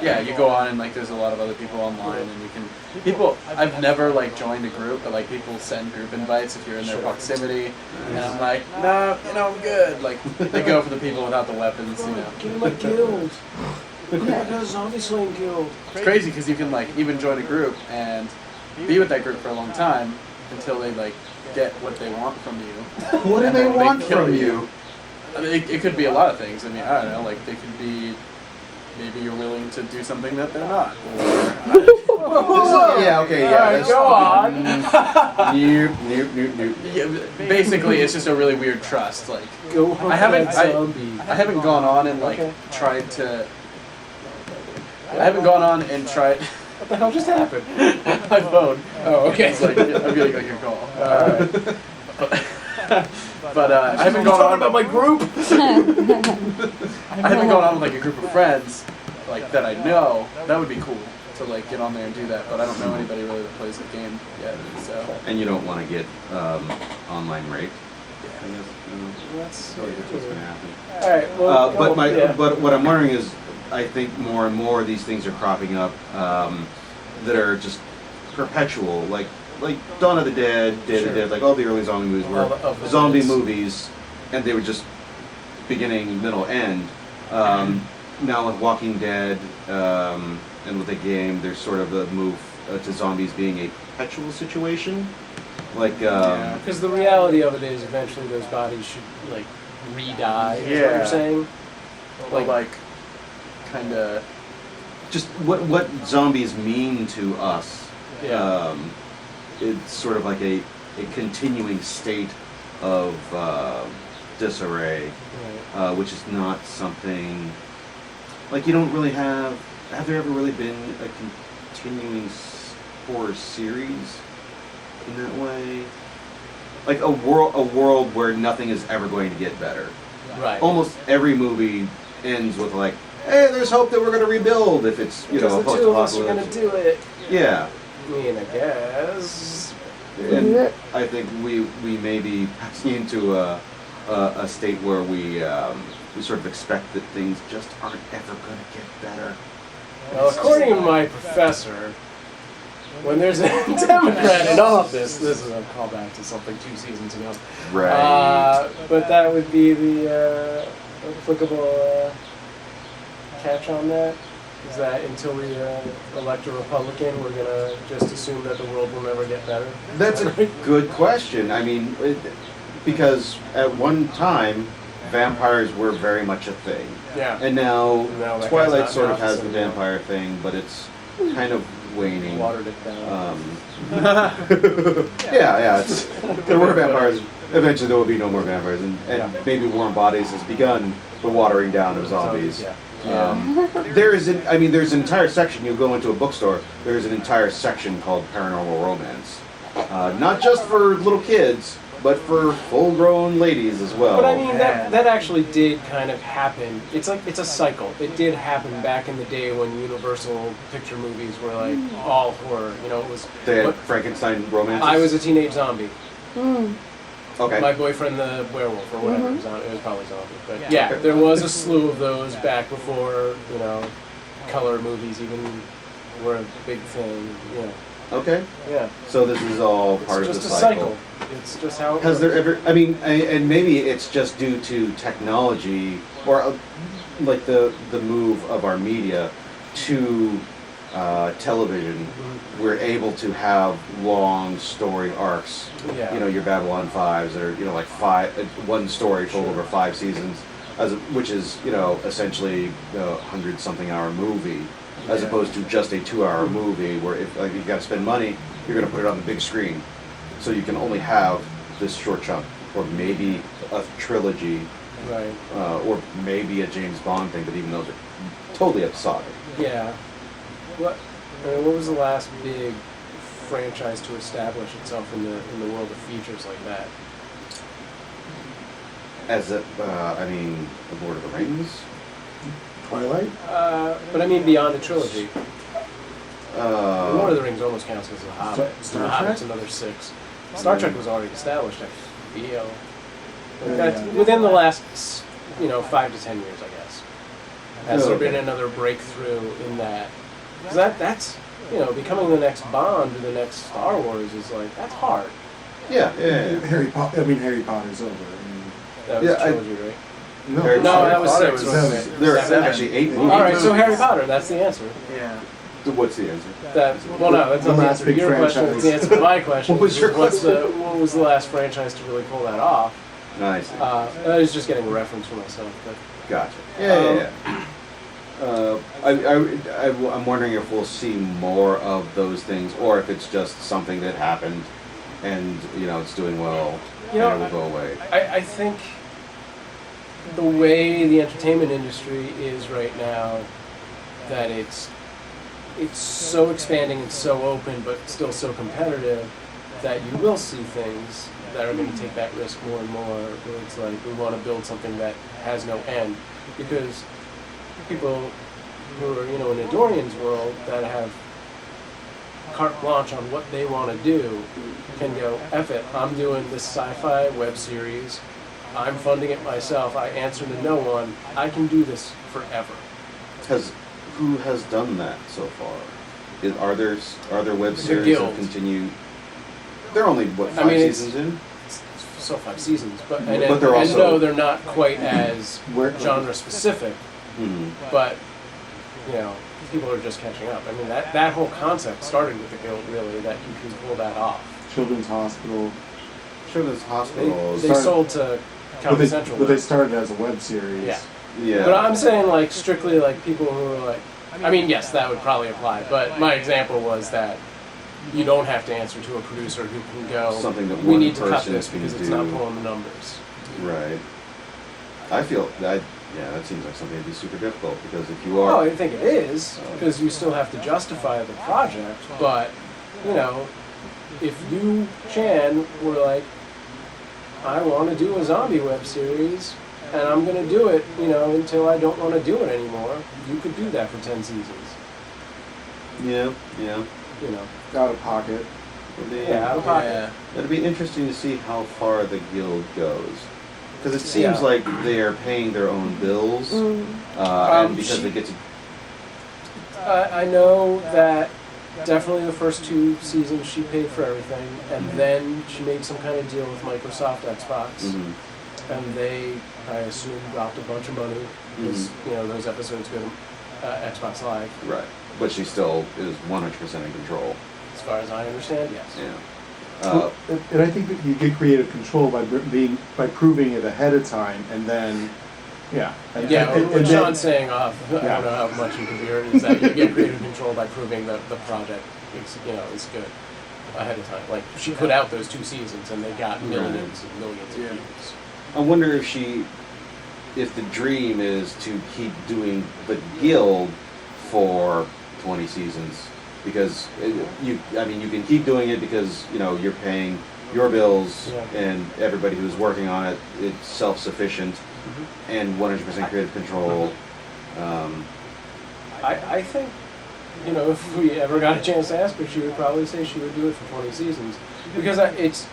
yeah, you go on and like there's a lot of other people online and you can I've never like joined a group, but like people send group invites if you're in their Sure. proximity, and I'm like, no, I'm good. Like they go for the people without the weapons, Get in my guild. I got a zombie slaying guild. It's crazy because you can like even join a group and be with that group for a long time until they like get what they want from you. What do And they then want kill from you? I mean, it could be a lot of things. I mean, I don't know. Like they could be. Maybe you're willing to do something that they're not. Yeah, okay, yeah. Alright, that's- go on. Nope. Yeah, basically, it's just a really weird trust. Like Go hunt I haven't- that I- zombie. I haven't gone on and like Okay. tried to. I haven't gone on and tried. What the hell just happened? My phone. Oh, okay. It's like I'm getting like your call. Alright. But I haven't gone talking on about my group. I haven't gone on with like a group of friends like that I know. That would be cool to like get on there and do that. But I don't know anybody really that plays the game yet. So And you don't want to get online raped. That's That's what's going to happen. all right. Well, But what I'm wondering is, I think more and more these things are cropping up that are just perpetual, like Dawn of the Dead, Day of the Sure. Dead, like all the early zombie movies were All the zombie movies. movies, and they were just beginning, middle, end. Now with Walking Dead and with the game, there's sort of a move to zombies being a perpetual situation, like because the reality of it is, eventually those bodies should like re-die. Is what Yeah. you're saying? like kind of. just what zombies mean to us. Yeah. It's sort of like a continuing state of disarray, which is not something like you don't really have. Have there ever really been a continuing horror series in that way? Like a world where nothing is ever going to get better. Right. Almost every movie ends with like, hey, there's hope that we're going to rebuild if it's Because a the two of us are post-apocalypse. gonna do it. Yeah. I mean, I guess. And I think we may be passing into a state where we sort of expect that things just aren't ever going to get better. Well, according to my professor, when there's a Democrat in office, this is a callback to something 2 seasons ago. Right. But that would be the applicable catch on that. Is that until we elect a Republican, we're gonna just assume that the world will never get better? That's a good question. I mean, because at one time, vampires were very much a thing. Yeah. And now Now that guy's Twilight not sort in of has office the anymore. vampire thing, but it's kind of waning. Watered it down. Yeah. There were vampires. Eventually, there will be no more vampires, and Yeah. maybe Warm Bodies has begun the watering down of zombies. Yeah. There's an entire section. You go into a bookstore. There's an entire section called Paranormal Romance, not just for little kids, but for full-grown ladies as well. But I mean, that actually did kind of happen. It's like it's a cycle. It did happen back in the day when Universal picture movies were like all horror. You know, it was. They had what- Frankenstein romances. I was a teenage zombie. okay. My boyfriend, the werewolf, or whatever. It was probably zombie. But yeah, there was a slew of those back before color movies even were a big thing. Okay. Yeah. So this is all part It's of just the a cycle. It's just how it Has there works. ever? I mean, and maybe it's just due to technology or like the move of our media to television. We're able to have long story arcs. Yeah. You know, your Babylon 5s that are like one story told over 5 seasons, which is essentially a 100-something hour movie, as opposed to just a 2-hour movie where if you got to spend money, you're going to put it on the big screen. So you can only have this short chunk, or maybe a trilogy, Right. or maybe a James Bond thing, but even those are totally episodic. Yeah. What was the last big franchise to establish itself in the world of features like that? As the Lord of the Rings? Twilight? But I mean beyond a trilogy. Lord of the Rings almost counts as a Hobbit. Star The Trek? Hobbit's another 6. Star Trek was already established, I feel. Yeah. That's within the last, 5 to 10 years, I guess. Has there been another breakthrough in that? Because that's, becoming the next Bond or the next Star Wars is like, that's hard. Yeah. Harry Potter's over. That was Yeah, a trilogy, right? No, Harry No, Potter. that was thought 6. it was wasn't it? There are Seven. actually 8 movies. All right, so Harry Potter, that's the answer. Yeah. So what's the answer? That's no, that's The not the last answer to big your question. It's the franchise. answer to my question. What was your What was the last franchise to really pull that off? Nice. I was just getting a reference for myself, but Gotcha. I'm wondering if we'll see more of those things, or if it's just something that happened, and it's doing well, You and know, it will go away. I think the way the entertainment industry is right now, that it's so expanding and so open, but still so competitive, that you will see things that are going to take that risk more and more. Where it's like we want to build something that has no end, because people who are in Adorian's world that have carte blanche on what they want to do can go, F it, I'm doing this sci-fi web series, I'm funding it myself, I answer to no one, I can do this forever. Who has done that so far? Are there web The series Guild. that continue? They're only 5 I mean, it's- seasons in. So 5 seasons, but But they're also- no, they're not quite as Where- genre specific, Mhm. but people are just catching up. I mean, that whole concept started with the Guild, really, that you can pull that off. Children's Hospital. Children's Hospitals. They Started- sold to Comedy Central. But they started as a web series. Yeah. Yeah. But I'm saying, like, strictly, like, people who are like, I mean, yes, that would probably apply, but my example was that you don't have to answer to a producer who can go, Something that we one need to cut person this can because it's not do. pulling the numbers. Right. I feel that. Yeah, that seems like something that'd be super difficult, because if you are. Well, I think it is, because you still have to justify the project, but, if you, Chan, were like, I want to do a zombie web series, and I'm going to do it, until I don't want to do it anymore, you could do that for 10 seasons, Yeah. Out of pocket. It'd be, Yeah, out of pocket. It'd be interesting to see how far the guild goes, because it seems Yeah. like they are paying their own bills, and because they get to. I know that definitely the first 2 seasons she paid for everything, and then she made some kind of deal with Microsoft Xbox, Mhm. and they, I assume, dropped a bunch of money, because, those episodes go to Xbox Live. Right, but she still is 100% in control. As far as I understand, yes. Yeah. Well, and I think that you get creative control by proving it ahead of time, and then, yeah. And, Yeah, and what then- Sean's saying off, I Yeah. don't know how much you can hear, is that you get creative control by proving that the project is good ahead of time. Like, she put out those 2 seasons, and they got millions and millions of views. I wonder if the dream is to keep doing the guild for 20 seasons, because you can keep doing it because you're paying your bills, Yeah. and everybody who's working on it, it's self-sufficient and 100% creative control. I think, if we ever got a chance to ask her, she would probably say she would do it for 20 seasons. Because it's,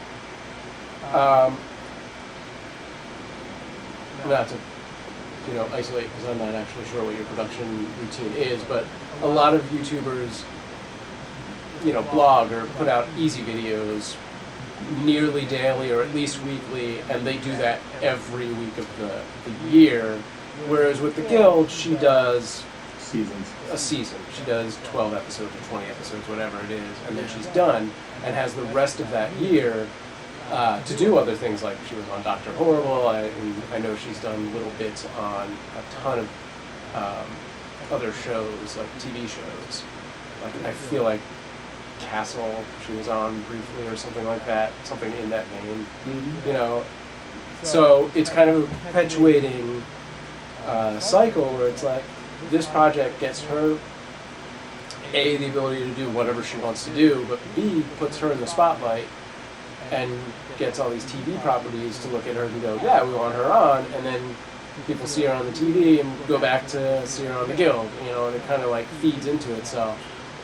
not to, isolate, because I'm not actually sure what your production routine is, but a lot of YouTubers, blog or put out easy videos nearly daily or at least weekly, and they do that every week of the year. Whereas with the Guild, she does seasons. a season. She does 12 episodes or 20 episodes, whatever it is, and then she's done and has the rest of that year to do other things. Like she was on Dr. Horrible. I know she's done little bits on a ton of other shows, like TV shows. Like I feel like Castle, she was on briefly or something like that, something in that vein. So it's kind of a perpetuating cycle where it's like this project gets her A, the ability to do whatever she wants to do, but B, puts her in the spotlight and gets all these TV properties to look at her and go, yeah, we want her on, and then people see her on the TV and go back to see her on the Guild, and it kind of like feeds into itself.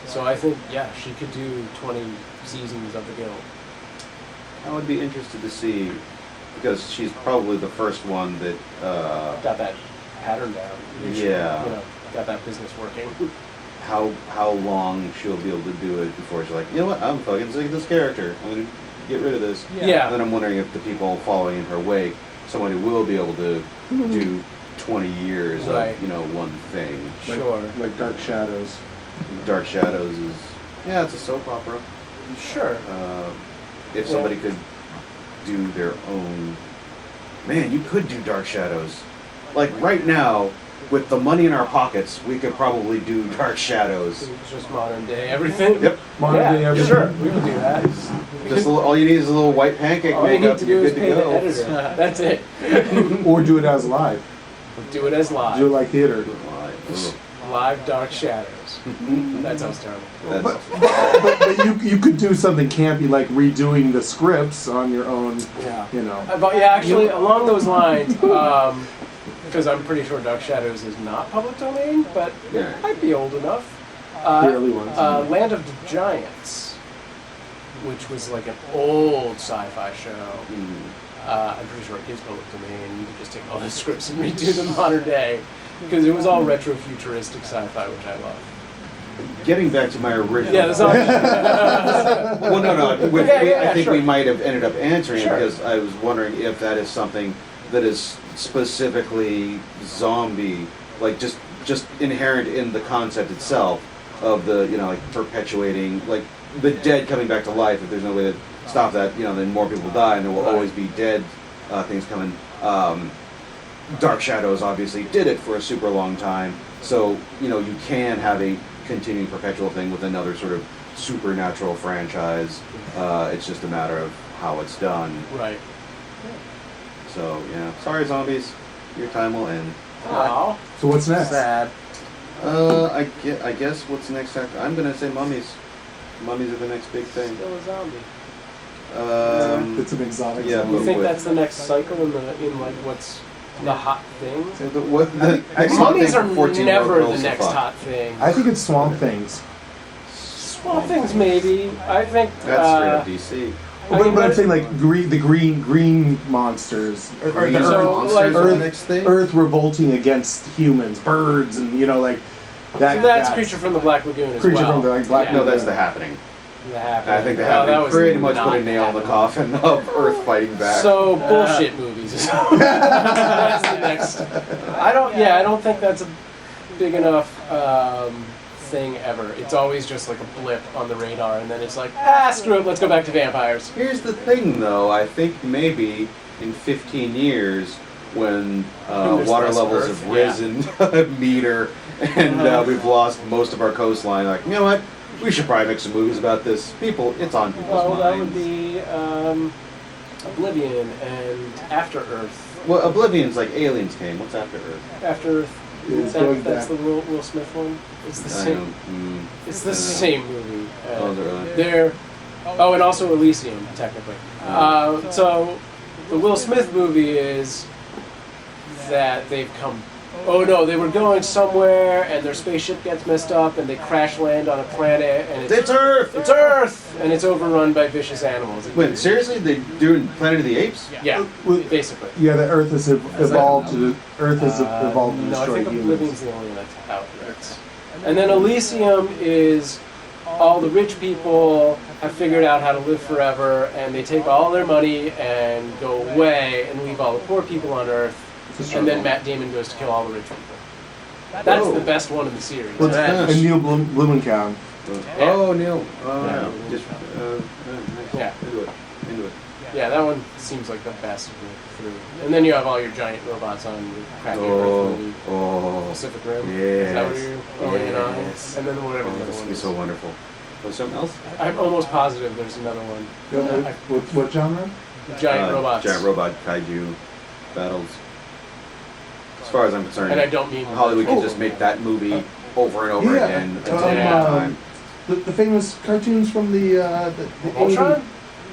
So I think, yeah, she could do 20 seasons of the Guild. I would be interested to see, because she's probably the first one that Got that pattern down. She, Yeah. You know, got that business working. how long she'll be able to do it before she's like, you know what, I'm fucking sick of this character. I'm gonna get rid of this. Yeah. And then I'm wondering if the people following in her wake, somebody will be able to do 20 years Right. of, you know, one thing. Sure. Like Dark Shadows. Dark Shadows is, yeah, it's a soap opera. Sure. If Yeah. somebody could do their own, man, you could do Dark Shadows. Like right now, with the money in our pockets, we could probably do Dark Shadows. It's just modern day everything. Yep. Modern yeah, day everything. Sure, we can do that. Just all you need is a little white pancake All you need makeup, to and you're do is good pay to the go. editor. That's it. Or do it as live. Do it as live. Do it like theater. Live Dark Shadows. That sounds terrible. But you could do something campy like redoing the scripts on your own. Yeah. You know. But yeah, actually, along those lines, because I'm pretty sure Dark Shadows is not public domain, but Yeah. it might be old enough. The early ones. Land of the Giants, which was like an old sci-fi show. I'm pretty sure it is public domain. You could just take all the scripts and redo them modern day, because it was all retro-futuristic sci-fi, which I love. Getting back to my original. Yeah, that's all. Well, no. I think sure. we might have ended up answering Sure. it because I was wondering if that is something that is specifically zombie, like just inherent in the concept itself of the, you know, like perpetuating, like the dead coming back to life. If there's no way to stop that, you know, then more people die and there will always be dead things coming. Dark Shadows obviously did it for a super long time, so you know you can have a continuing perpetual thing with another sort of supernatural franchise. It's just a matter of how it's done. Right. So yeah, sorry zombies, your time will end. Wow. So what's next? Sad. I guess what's next after? I'm gonna say mummies. Mummies are the next big thing. Still a zombie. It's an exotic. yeah, zombie. You but think with- that's the next cycle in like what's the hot thing? So the next hot Mummies thing are for 14-year-old never girls the to next fuck. hot thing. I think it's Swamp Things. Swamp Things maybe. I think. That's straight up DC. But I'm saying like the green monsters, or Green the So, monsters like- are the Earth, next thing. Earth revolting against humans, birds, and you know like that. So that's Creature from the Black Lagoon as Creature well. from the like, Black. Yeah. No, that's the happening. The Happening. I think the Oh, happening that was pretty much not put a nail in the happening. coffin of Earth fighting back. So bullshit movies. That's the next. I don't think that's a big enough thing ever. It's always just like a blip on the radar, and then it's like, screw it, let's go back to vampires. Here's the thing, though. I think maybe in 15 years, when There's water less levels Earth, have risen a meter and we've lost most of our coastline, like, you know what? We should probably make some movies about this. It's on people's Well, minds. that would be Oblivion and After Earth. Well, Oblivion's like Aliens came. What's After Earth? After Earth. It's going That's back. the Will Smith one. It's the I same. don't- It's the same movie. Oh, is it really? They're. Oh, and also Elysium, technically. So, the Will Smith movie is that they've come. Oh no, they were going somewhere, and their spaceship gets messed up, and they crash land on a planet, and It's Earth! It's Earth, and it's overrun by vicious animals. Wait, seriously? They doing Planet of the Apes? Yeah, Well, basically. Yeah, the Earth has evolved to evolved to No, I destroy think humans. Oblivion's the only one that's out yet. And then Elysium is all the rich people have figured out how to live forever, and they take all their money and go away and leave all the poor people on Earth. And then Matt Damon goes to kill all the rich people. That's the best one in the series. Well, and Neil Blumenkow. Oh, Neil. Oh, Yeah. yeah. Just, Yeah. Into it. Yeah, that one seems like the best of the three. And then you have all your giant robots on your crappy Earth movie. Oh. Pacific Rim. Yes. Is that what you're going in on? Yes. And then whatever Oh, the this other would one be is. so wonderful. Was something else? I'm almost positive there's another one. What genre? Giant robots. Giant robot kaiju battles. As far as I'm concerned, And I don't mean Hollywood could just make that movie over and over Yeah, again until the end of time. The famous cartoons from the Voltron?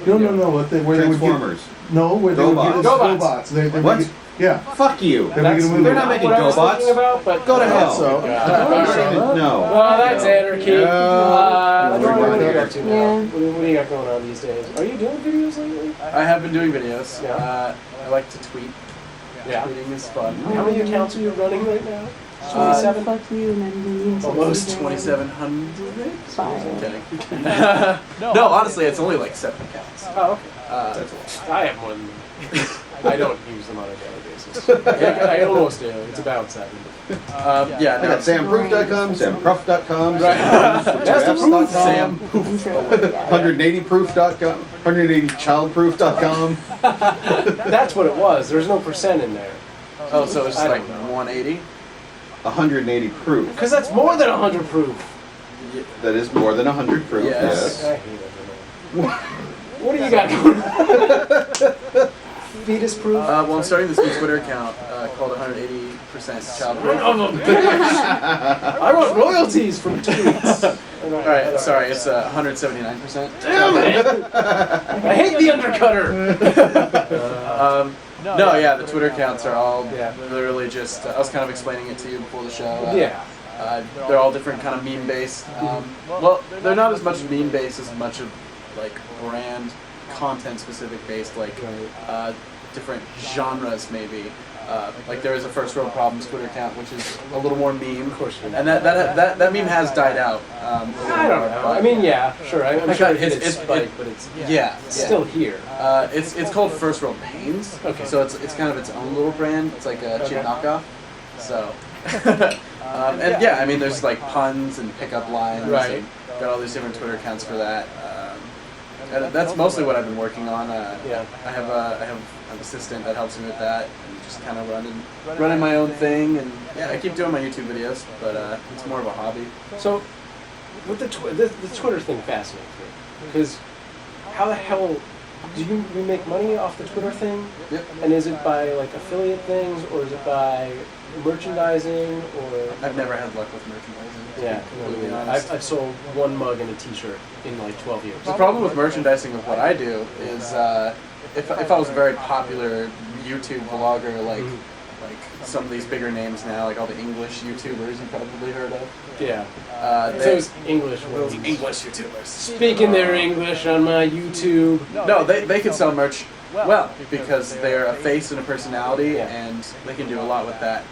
80s. No, where they would get, Transformers. no, where they would Robots. get Robots. robots. They What? Yeah. Fuck you. They're making a movie. They're not making what I was GoBots. thinking about, but Go to hell. So- No. Well, that's anarchy. No. Jordan, what are you up to now? Yeah. What do you got going on these days? Are you doing videos lately? I have been doing videos. Yeah. I like to tweet. Yeah. Tweeting is fun. How many accounts are you running right now? Uh, 27? Fuck you, and then Almost 2,700. Bye. I'm kidding. No, honestly, it's only like 7 accounts. Oh, okay. That's a lot. I have more than I don't use them on a daily basis. I almost do. It's about 7. Yeah, I got samproof.com, samproof.com, Right. That's the proof. Sam. 180proof.com, 180childproof.com. That's what it was. There's no percent in there. Oh, so it's I don't like know. 180? 180 proof. Because that's more than 100 proof. That is more than 100 proof. Yes. I hate everything. What do you got going on? Fetus proof? Well, I'm starting this new Twitter account called 180% Child Proof. Son of a bitch! I want royalties from tweets. Alright, sorry, it's 179%. Damn it! I hate the undercutter. No, yeah, the Twitter accounts are all Yeah. literally just. I was kind of explaining it to you before the show. Yeah. They're all different kind of meme based. Well, they're not as much meme based as much of like brand content specific based, like different genres maybe. Like there is a First World Problems Twitter account, which is a little more meme. Of course. And that meme has died out. I don't know. I mean, yeah, sure. I'm sure it hit its it's- spike, but it's Yeah, still here. It's called First World Pains. Okay. So it's kind of its own little brand. It's like a cheap Okay. knockoff. So, and yeah, I mean, there's like puns and pickup lines. Right. And got all these different Twitter accounts for that. And that's mostly what I've been working on. Yeah. I have an assistant that helps me with that, and just kind of running my own thing. And yeah, I keep doing my YouTube videos, but it's more of a hobby. So, with the Twitter thing fascinates me, because how the hell do you make money off the Twitter thing? Yep. And is it by like affiliate things, or is it by merchandising, or? I've never had luck with merchandising. to be Yeah, completely honest. I've sold one mug and a T-shirt in like 12 years. The problem with merchandising of what I do is if I was a very popular YouTube vlogger like some of these bigger names now, like all the English YouTubers you've probably heard of. Yeah. They- Those English those ones. English YouTubers. Speaking their English on my YouTube. No, they can sell merch well because they're a face and a personality, Yeah. and they can do a lot with that.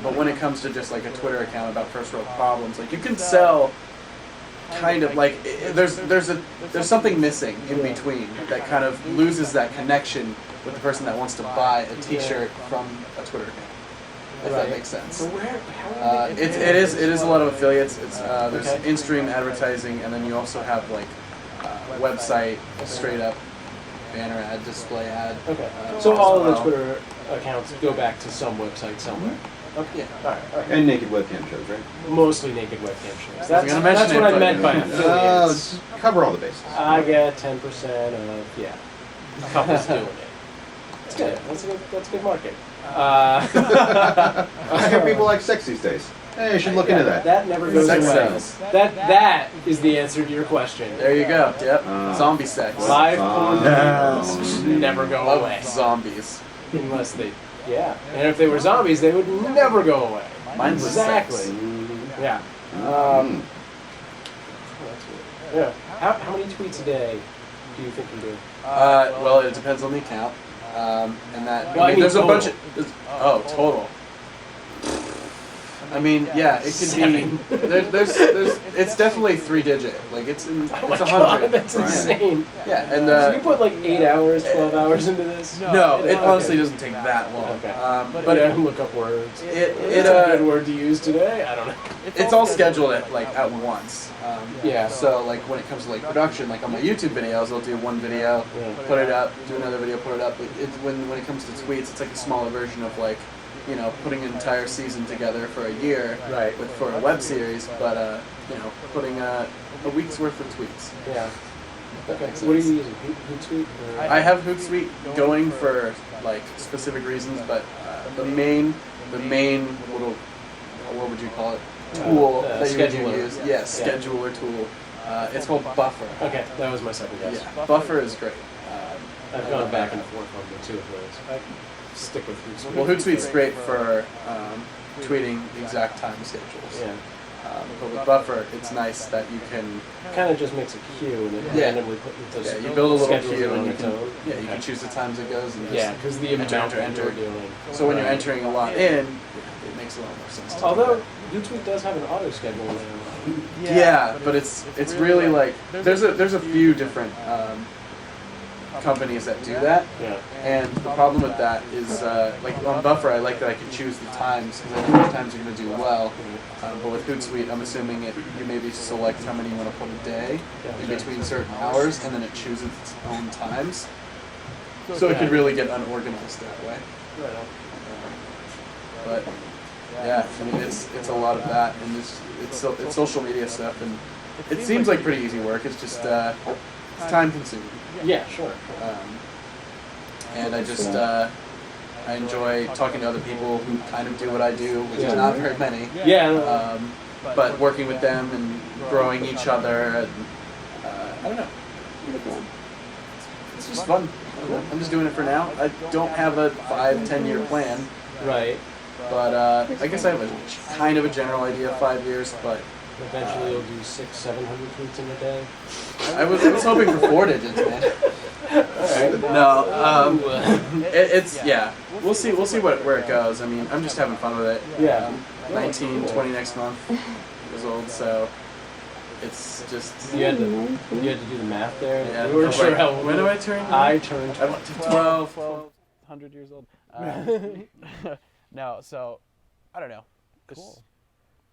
But when it comes to just like a Twitter account about first world problems, like you can sell kind of like there's something missing in between that kind of loses that connection with the person that wants to buy a T-shirt from a Twitter account. If that Right. makes sense. So where? How are they It is a lot of affiliates. It's there's Okay. in-stream advertising, and then you also have like website straight up banner ad, display ad. Okay. as So all of the well. Twitter accounts go back to some website somewhere. Okay. Yeah. All right. Okay. And naked webcam shows, right? Mostly naked webcam shows. was That's, gonna mention that's it, what I but- meant by affiliates. Cover all the bases. I get 10% of couples doing it. That's good. That's a good market. I hear people like sex these days. Hey, you should look into that. That never goes Sex away. sells. That is the answer to your question. There you go. Yep. Zombie sex. Live porn Yes. videos never go Love away. zombies. Unless they, yeah. And if they were zombies, they would never go away. Mine was exactly. sex. Yeah. Mm. Yeah. How many tweets a day do you think you do? Well, it depends on the account. And that. Well, I mean there's a bunch of. total. Total. I mean, yeah, it could Seven. be. There's. It's definitely 3-digit. Like it's in. Oh my It's 100. god, that's Right. insane. Yeah, and So you put like 8 hours, 12 hours into this? no, it Okay. honestly doesn't take that long. Okay. But yeah, look up words. it It's a good word to use today. I don't know. it's all scheduled at once. Yeah. So like when it comes to like production, like on my YouTube videos, I'll do one video, Yeah. put it up, do another video, put it up. When it comes to tweets, it's like a smaller version of like, putting an entire season together for a year Right. for a web series, but putting a week's worth of tweets. Yeah. Okay. Makes What are you sense. using? Hootsuite? Or- I have Hootsuite going for like specific reasons, but the main little, what would you call it, tool that you would scheduler. use? Yes, Yeah. scheduler tool. It's called Buffer. Okay, that was my second guess. Yeah, Buffer is great. I've gone back and forth on the two of those. I stick with Hootsuite. Well, Hootsuite's great for tweeting exact time schedules. Yeah. But with Buffer, it's nice that you can Kind of just makes a queue and it Yeah. randomly puts you build a little schedules queue on and you its can own. you can choose the times it goes. And Yeah, just because the amount enter. that you're doing. So when you're entering a lot in, it makes a lot more sense. To do Although Hootsuite does have an auto schedule now. that. Yeah, but it's really like there's a few different companies that do that. Yeah. And the problem with that is, like on Buffer, I like that I can choose the times because I know which times are going to do well. But with Hootsuite, I'm assuming you maybe select how many you want to put a day in between certain hours, and then it chooses its own times. So it could really get unorganized that way. But yeah, I mean it's a lot of that, and it's social media stuff, and it seems like pretty easy work. It's just it's time consuming. Yeah, sure. And I just I enjoy talking to other people who kind of do what I do, which is not very many. Yeah. But working with them and growing each other, and I don't know. It's just fun. I don't know. I'm just doing it for now. I don't have a 5-10 year plan, Right. but I guess I have a kind of a general idea of 5 years. But Eventually you'll do 600-700 tweets in a day. I was hoping for 4 digits, man. No, it's yeah. We'll see where it goes. I mean, I'm just having fun with it. Yeah. 19, 20 next month. Years old, so it's just. You had to do the math there. Yeah, We weren't sure how. When do I turn? I turned I'm 1,200 years old. No, so I don't know. Cool.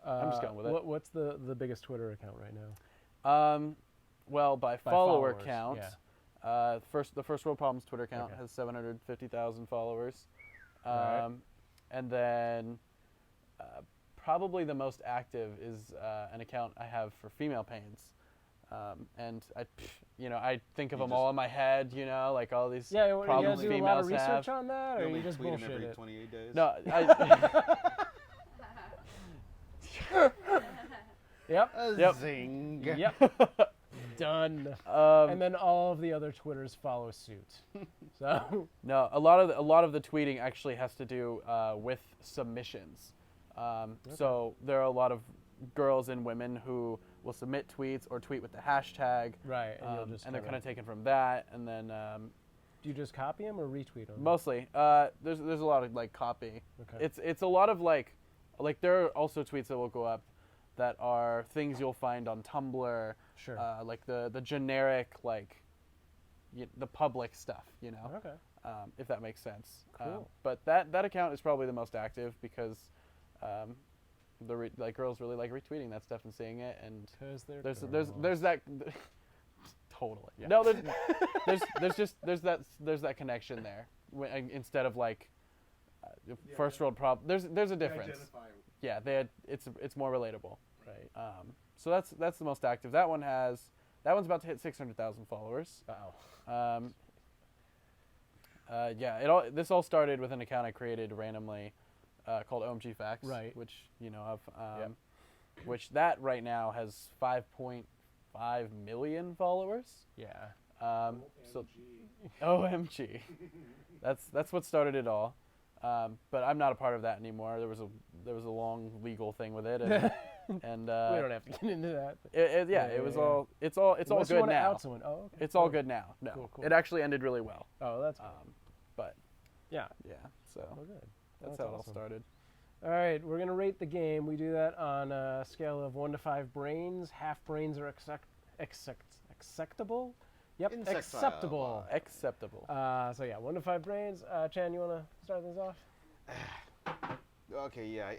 I'm just going with it. What's the biggest Twitter account right now? Well, by By follower followers, count, yeah. the First World Problems Twitter account Okay. has 750,000 followers, Right. and then probably the most active is an account I have for female pains, and I think of You them just- all in my head, like all these Yeah, you problems guys do a lot females of research have. on that, or You you only just tweet 'em bullshit every it? 28 days. No, Yep. Yep. Zing. Yep. Done. And then all of the other Twitters follow suit. So No, a lot of the tweeting actually has to do with submissions. So there are a lot of girls and women who will submit tweets or tweet with the hashtag, right, and you'll just and they're kind of taken from that. And then do you just copy them or retweet them? mostly there's a lot of like copy. Okay. It's a lot of like there are also tweets that will go up that are things you'll find on Tumblr, Sure. like the generic the public stuff, Okay. if that makes sense. Cool. But that account is probably the most active because girls really like retweeting that stuff and seeing it, and Because they're there's that totally Yeah. no there's that connection there instead of like first world problem. There's a difference. Identify. Yeah, it's more relatable. Right. So that's the most active. That one's about to hit 600,000 followers. Wow. This all started with an account I created randomly called OMG Facts, Right. which of, which that right now has 5.5 million followers. Yeah. So OMG, that's what started it all. But I'm not a part of that anymore. There was a long legal thing with it, and we don't have to get into that. it was all it's all Unless you good wanna now. out someone. Oh, okay. It's all good now. No, Cool. it actually ended really well. Oh, that's cool. But Yeah. so Well, good. that's That's how it all awesome. started. All right, we're gonna rate the game. We do that on a scale of 1 to 5 brains. Half brains are acceptable. Yep, Insectile. acceptable. Acceptable. So yeah, 1 to 5 brains. Chan, you wanna start this off? Okay, yeah.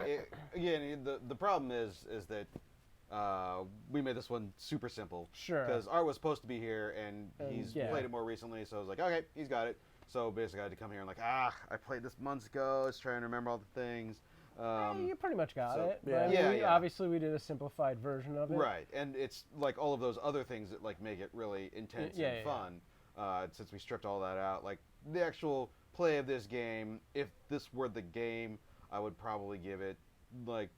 Again, the problem is that we made this one super simple. Sure. Because Art was supposed to be here, and he's yeah. played it more recently, so I was like, okay, he's got it. So basically, I had to come here and I played this months ago. I was trying to remember all the things. You pretty much got so- it. yeah. But Yeah, we, yeah. obviously, we did a simplified version of it. Right, and it's like all of those other things that like make it really intense Yeah, and fun. Since we stripped all that out, like the actual play of this game, if this were the game, I would probably give it like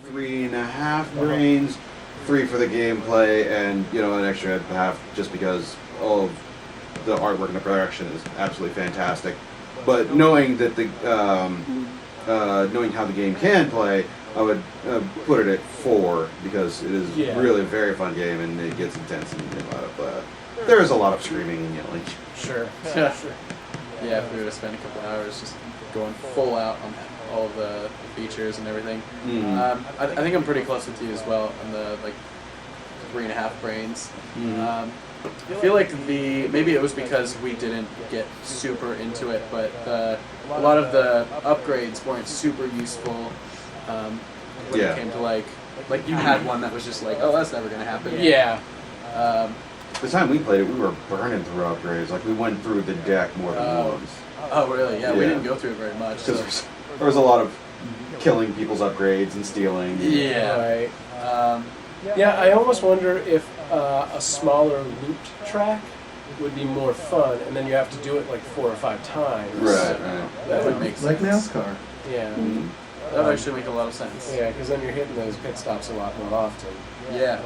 3.5 brains, 3 for the gameplay, and an extra half just because all of the artwork and the production is absolutely fantastic. But knowing that knowing how the game can play, I would put it at 4 because it is really a very fun game and it gets intense and there is a lot of screaming and yelling. Sure. Yeah. Yeah, if we were to spend a couple hours just going full out on all of the features and everything. I think I'm pretty close with you as well on the 3.5 brains. I feel like maybe it was because we didn't get super into it, but a lot of the upgrades weren't super useful when it came to like you had one that was just like, oh, that's never gonna happen. Yeah. The time we played it, we were burning through upgrades. Like we went through the deck more than once. Oh, really? Yeah, we didn't go through it very much. Because there was a lot of killing people's upgrades and stealing. Yeah. Right. Yeah, I almost wonder if a smaller looped track would be more fun, and then you have to do it like 4 or 5 times. Right. That would make Like sense. NASCAR. Yeah. That would actually make a lot of sense. Yeah, because then you're hitting those pit stops a lot more often. Yeah.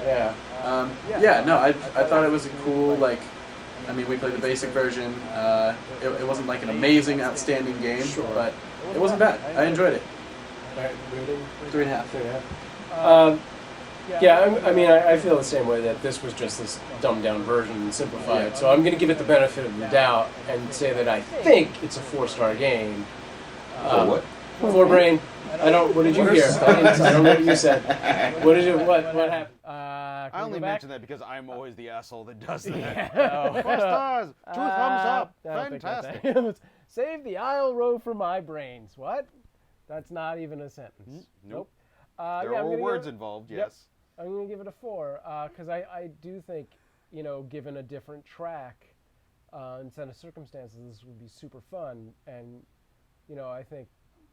Yeah. No, I thought it was a cool, we played the basic version. It wasn't like an amazing, outstanding game, but it wasn't bad. I enjoyed it. All right, rating? 3.5. I feel the same way that this was just this dumbed down version and simplified. So I'm going to give it the benefit of the doubt and say that I think it's a 4-star game. What? 4 brain. What did you hear? I don't know what you said. What happened? I only mention that because I'm always the asshole that does that. Yeah. 4 stars, 2 thumbs up, I don't think that's fantastic. it. Save the aisle row for my brains. What? That's not even a sentence. Nope. There There are words involved, yes. I'm going to give it a 4 because I do think, given a different track and set of circumstances, this would be super fun. And, I think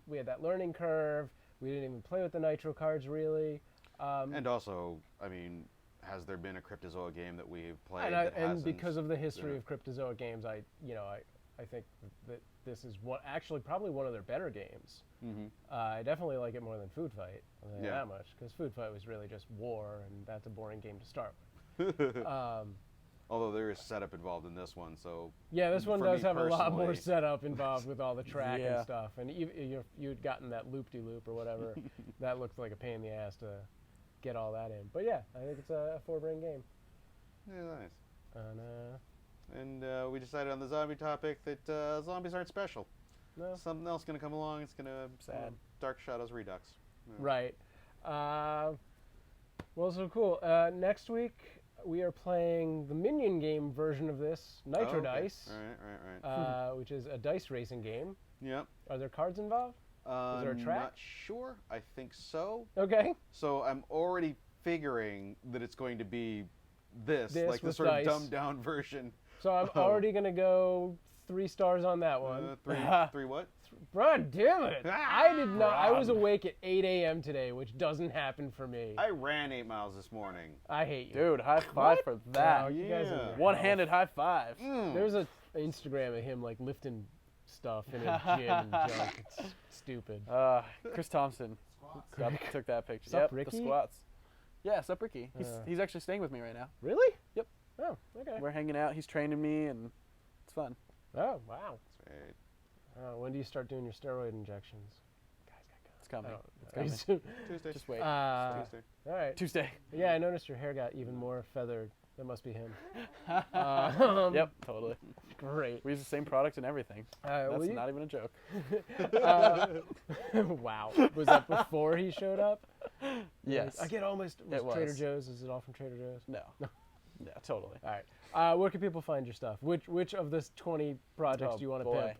we had that learning curve. We didn't even play with the Nitro cards, really. And also, has there been a Cryptozoa game that we've played And because of the history of Cryptozoa games, I think that this is probably one of their better games. I definitely like it more than Food Fight. I'll tell you that much, because Food Fight was really just war, and that's a boring game to start with. Although there is setup involved in this one, so yeah, this one does have a lot more personally- setup involved with all the track and stuff. And you'd gotten that loop-de-loop or whatever. That looked like a pain in the ass to get all that in. But yeah, I think it's a 4-brain game. Yeah, nice. And we decided on the zombie topic that zombies aren't special. no, Something else going to come along. It's going to Sad. Dark Shadows Redux. Yeah. right. Well, so cool. Next week we are playing the Minion game version of this, Nitro Oh, okay. Dice, Right. which is a dice racing game. Yep. Are there cards involved? Is there a track? Not sure. I think so. Okay. So I'm already figuring that it's going to be this like the with sort dice. of dumbed down version. So I'm already going to go 3 stars on that one. Three what? God damn it. I did not. I was awake at 8 a.m. today, which doesn't happen for me. I ran 8 miles this morning. I hate you. Dude, high five for that. Wow, you guys are Yeah. One-handed high five. There's an Instagram of him like lifting stuff in a gym and junk. It's stupid. Chris Thompson took that picture. Sup, Yep, Ricky? the squats. Yeah, sup, Ricky. He's actually staying with me right now. Really? Yep. Oh, okay. We're hanging out. He's training me, and it's fun. Oh, wow. Sweet. When do you start doing your steroid injections? It's coming. It's Coming. coming. Tuesday. Just wait. Tuesday. All right. Tuesday. Yeah, I noticed your hair got even more feathered. That must be him. Yep, totally. Great. We use the same product and everything. Well, That's you- not even a joke. Wow. Was that before he showed up? Yes. I get almost. It was. Trader Joe's? Is it all from Trader Joe's? No. Yeah, totally. All right. Where can people find your stuff? Which of this 20 projects do you want to boy. pimp?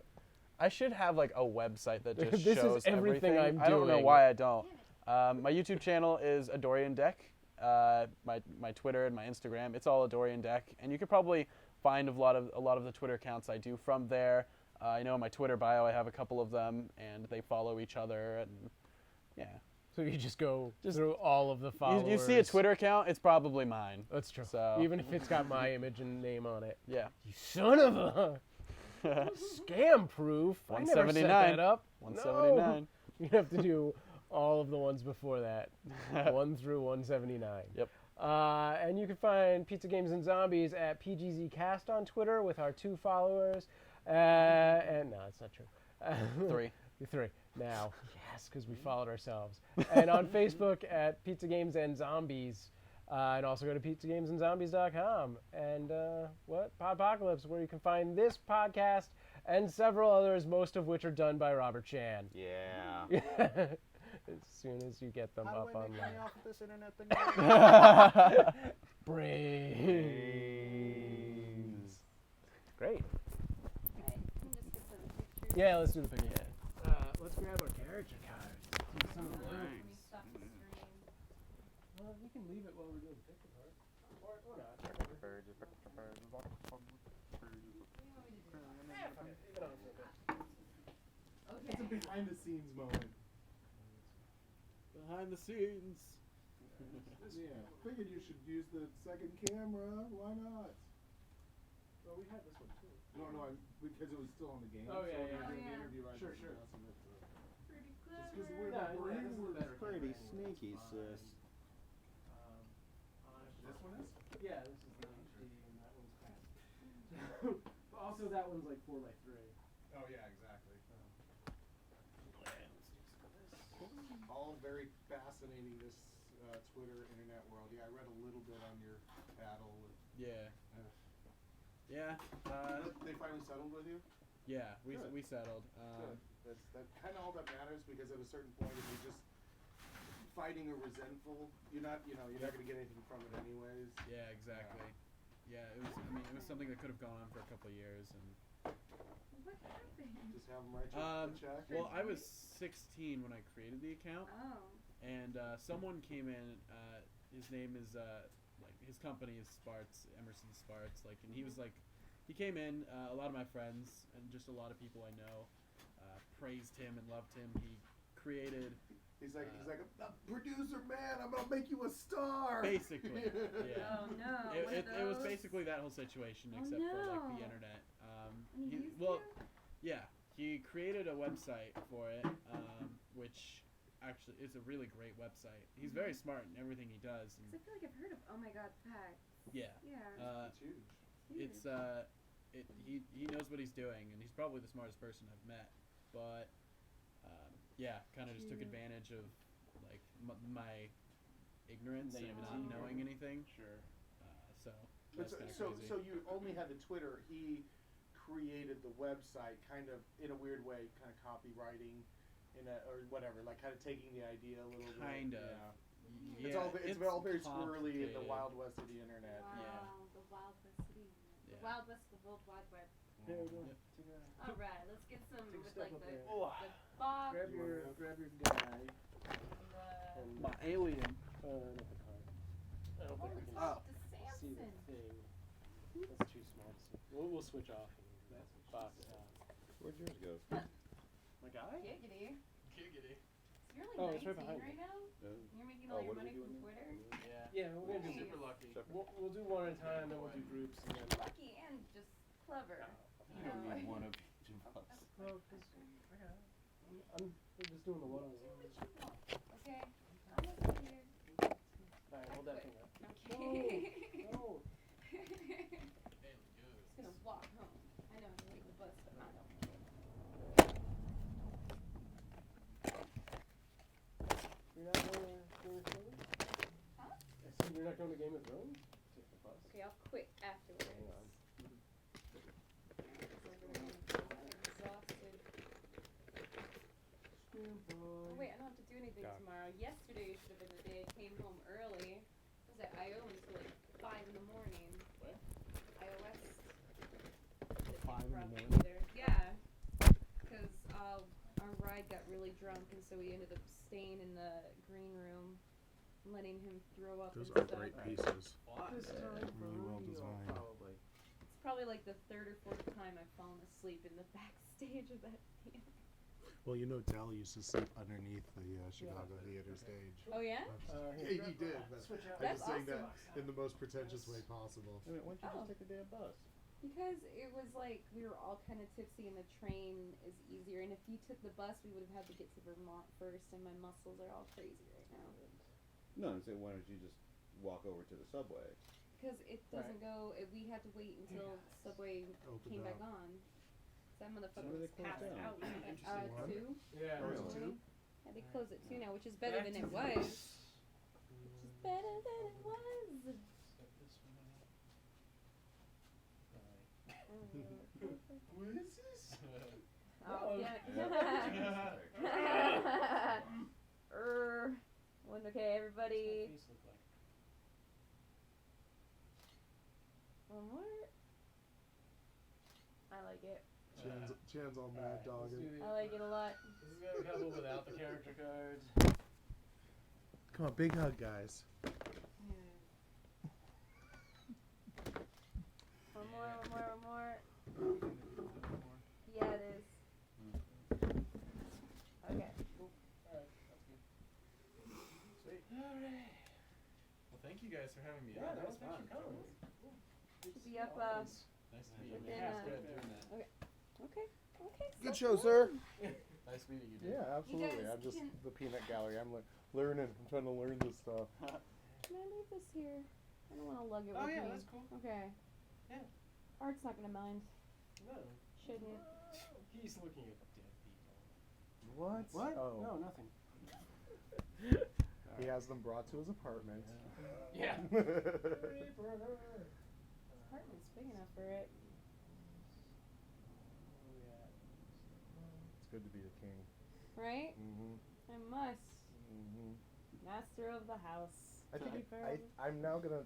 I should have like a website that just This is shows everything I'm I don't know doing. why I don't. My YouTube channel is Adorian Deck. My Twitter and my Instagram, it's all Adorian Deck, and you could probably find a lot of the Twitter accounts I do from there. I know in my Twitter bio I have a couple of them, and they follow each other, and yeah. So you just go through all of the followers. You see a Twitter account, it's probably mine. That's true. So Even if it's got my image and name on it. yeah. You son of a scam proof. I never set 179. that up. 179. No. You have to do all of the ones before that. 1 through 179. Yep. And you can find Pizza Games and Zombies at PGZcast on Twitter with our 2 followers. And no, that's not true. 3. 3 now. Yes, because we followed ourselves. And on Facebook at Pizza Games and Zombies. And also go to pizzagamesandzombies.com. And Podpocalypse, where you can find this podcast and several others, most of which are done by Robert Chan. Yeah. As soon as you get them How up do I make online. money off of this internet thing? Brains. Great. Okay, can we just get some pictures? Yeah, let's do the picture. Let's grab our character cards. Do some of the Let words. me stop the stream. Well, we can leave it while we're doing the picture part. Or not. What do you want me to do? Yeah, fuck it. Leave it on for a bit. It's a Okay. behind the scenes moment. Behind the scenes. Yeah. Figured you should use the second camera. Why not? Well, we had this one too. No, because it was still on the game. Oh, yeah, so yeah. we're doing Oh, yeah. the interview right Sure, now, sure. so that's it. Pretty Just clever. because we're No, yeah, this is a better Pretty camera angle. sneaky, It's fine. sis. This one is? Yeah, this is the HD and that one's crap. Also, that one's like 4x3. Oh yeah, exactly. All very fascinating, this Twitter internet world. Yeah, I read a little bit on your battle. Yeah. Yeah. They finally settled with you? Yeah. We Good. we settled. Good. That's kind of all that matters, because at a certain point, if you're just fighting or resentful, you're not gonna get anything from it anyways. Yeah. Exactly. Yeah. It was. I mean, it was something that could have gone on for a couple of years, and What happened? Just have them write you a check. well, I was 16 when I created the account, Oh. and someone came in. His name is like his company is Sparts, Emerson Sparts. Like, and he was like, he came in. A lot of my friends and just a lot of people I know praised him and loved him. He created He's like a producer, man. I'm gonna make you a star. basically, yeah. Oh no. one of It was those? basically that whole situation, Oh, except for like no. the internet. And he used well, you? yeah, he created a website for it, which actually is a really great website. He's very smart in everything he does, 'Cause I and feel like I've heard of Oh My God Pack. yeah, Yeah. It's huge. it's he knows what he's doing, and he's probably the smartest person I've met. But yeah, kind of just took Cute. advantage of like my ignorance and Naivety. not knowing anything. Sure. So But that's kind of so, crazy. so you only had the Twitter. He created the website, kind of in a weird way, kind of copywriting, or whatever, like kind of taking the idea a little bit. Kind of. Yeah. It's all very squirrely in the complicated. wild west of the internet. Wow. The Wild West of the Internet. Yeah. The Wild West of the World Wide Web. Here we go. Yep. Take it out. All right. Let's get some Take a with step like up the there. box Grab your guy. and And My alien. not the card. I don't Oh, think we it's can off to see the Samson. thing. That's too small to see. We'll switch off and box it out. Where'd yours go? My guy? Giggity. Giggity. So you're Oh, like it's right 19 behind right me. now? Oh, You're making all your what are we money from doing Twitter? Yeah. Yeah, we're gonna do. Nice. Super lucky. We'll do one at a time, then we'll do groups, and then. Lucky and just clever. You don't need one of each of us. Well, 'cause we're just doing the one on one. Okay. I'm over here. Alright, hold that thing up. Okay. No. Just gonna walk home. I know I'm take the bus, but I don't. You're not going to Game of Thrones? Huh? I said you're not going to Game of Thrones? Take the bus. Okay, I'll quit afterwards. Hang on. Exhausted. Oh, wait, I don't have to do anything tomorrow. Yesterday should have been the day I came home early. I was at IO until like 5 in the morning. What? iOS. 5 in the morning? Yeah. Because our ride got really drunk, and so we ended up staying in the green room, letting him throw up Those and are stuff. great pieces. This time for Really well real, designed. Probably. It's probably like the 3rd or 4th time I've fallen asleep in the backstage of that theater. Well, Dell used to sleep underneath the Chicago theater stage. Oh yeah? Here, Yeah, he did, but switch out. I'm just saying That's that in the most pretentious way possible. Why don't you Oh. just take the damn bus? Because it was like we were all kind of tipsy and the train is easier. And if you took the bus, we would have had to get to Vermont first, and my muscles are all crazy right now. No, I'm saying why don't you just walk over to the subway. Because it doesn't go. We had to wait until Subway Opened came back up. on. That So motherfucker when was did they close passed down? out. Interesting. 2. Yeah. Oh, it's Really? 2? Yeah, they closed it 2 now, which is better than it was. Which is better than it was. What is this? Oh, yeah. Okay, everybody. What's that face look like? One more. I like it. Chan's all mad dogging. I like it a lot. This is gonna be a couple without the character cards. Come on, big hug, guys. One more. Yeah, it is. Okay. Alright, that's good. Sweet. Alright. Well, thank you guys for having me. Yeah, on. that was fun. fun. Coming. Should be up, Nice to meet you. within, Yeah, Good doing that. Okay. Good so show, cool. sir. Nice meeting you, dude. Yeah, absolutely. guys I'm just can- the peanut gallery. I'm learning. I'm trying to learn this stuff. Can I leave this here? I don't want to lug it Oh with yeah, me. that's cool. Okay. Yeah. Art's not gonna mind. No. Shouldn't. He's looking at dead people. What? What? Oh. No, nothing. He has them brought to his apartment. Yeah. Apartment's big enough for it. It's good to be a king. Right? Mm-hmm. I must. Mm-hmm. Master of the house. I think Keeper of I'm now gonna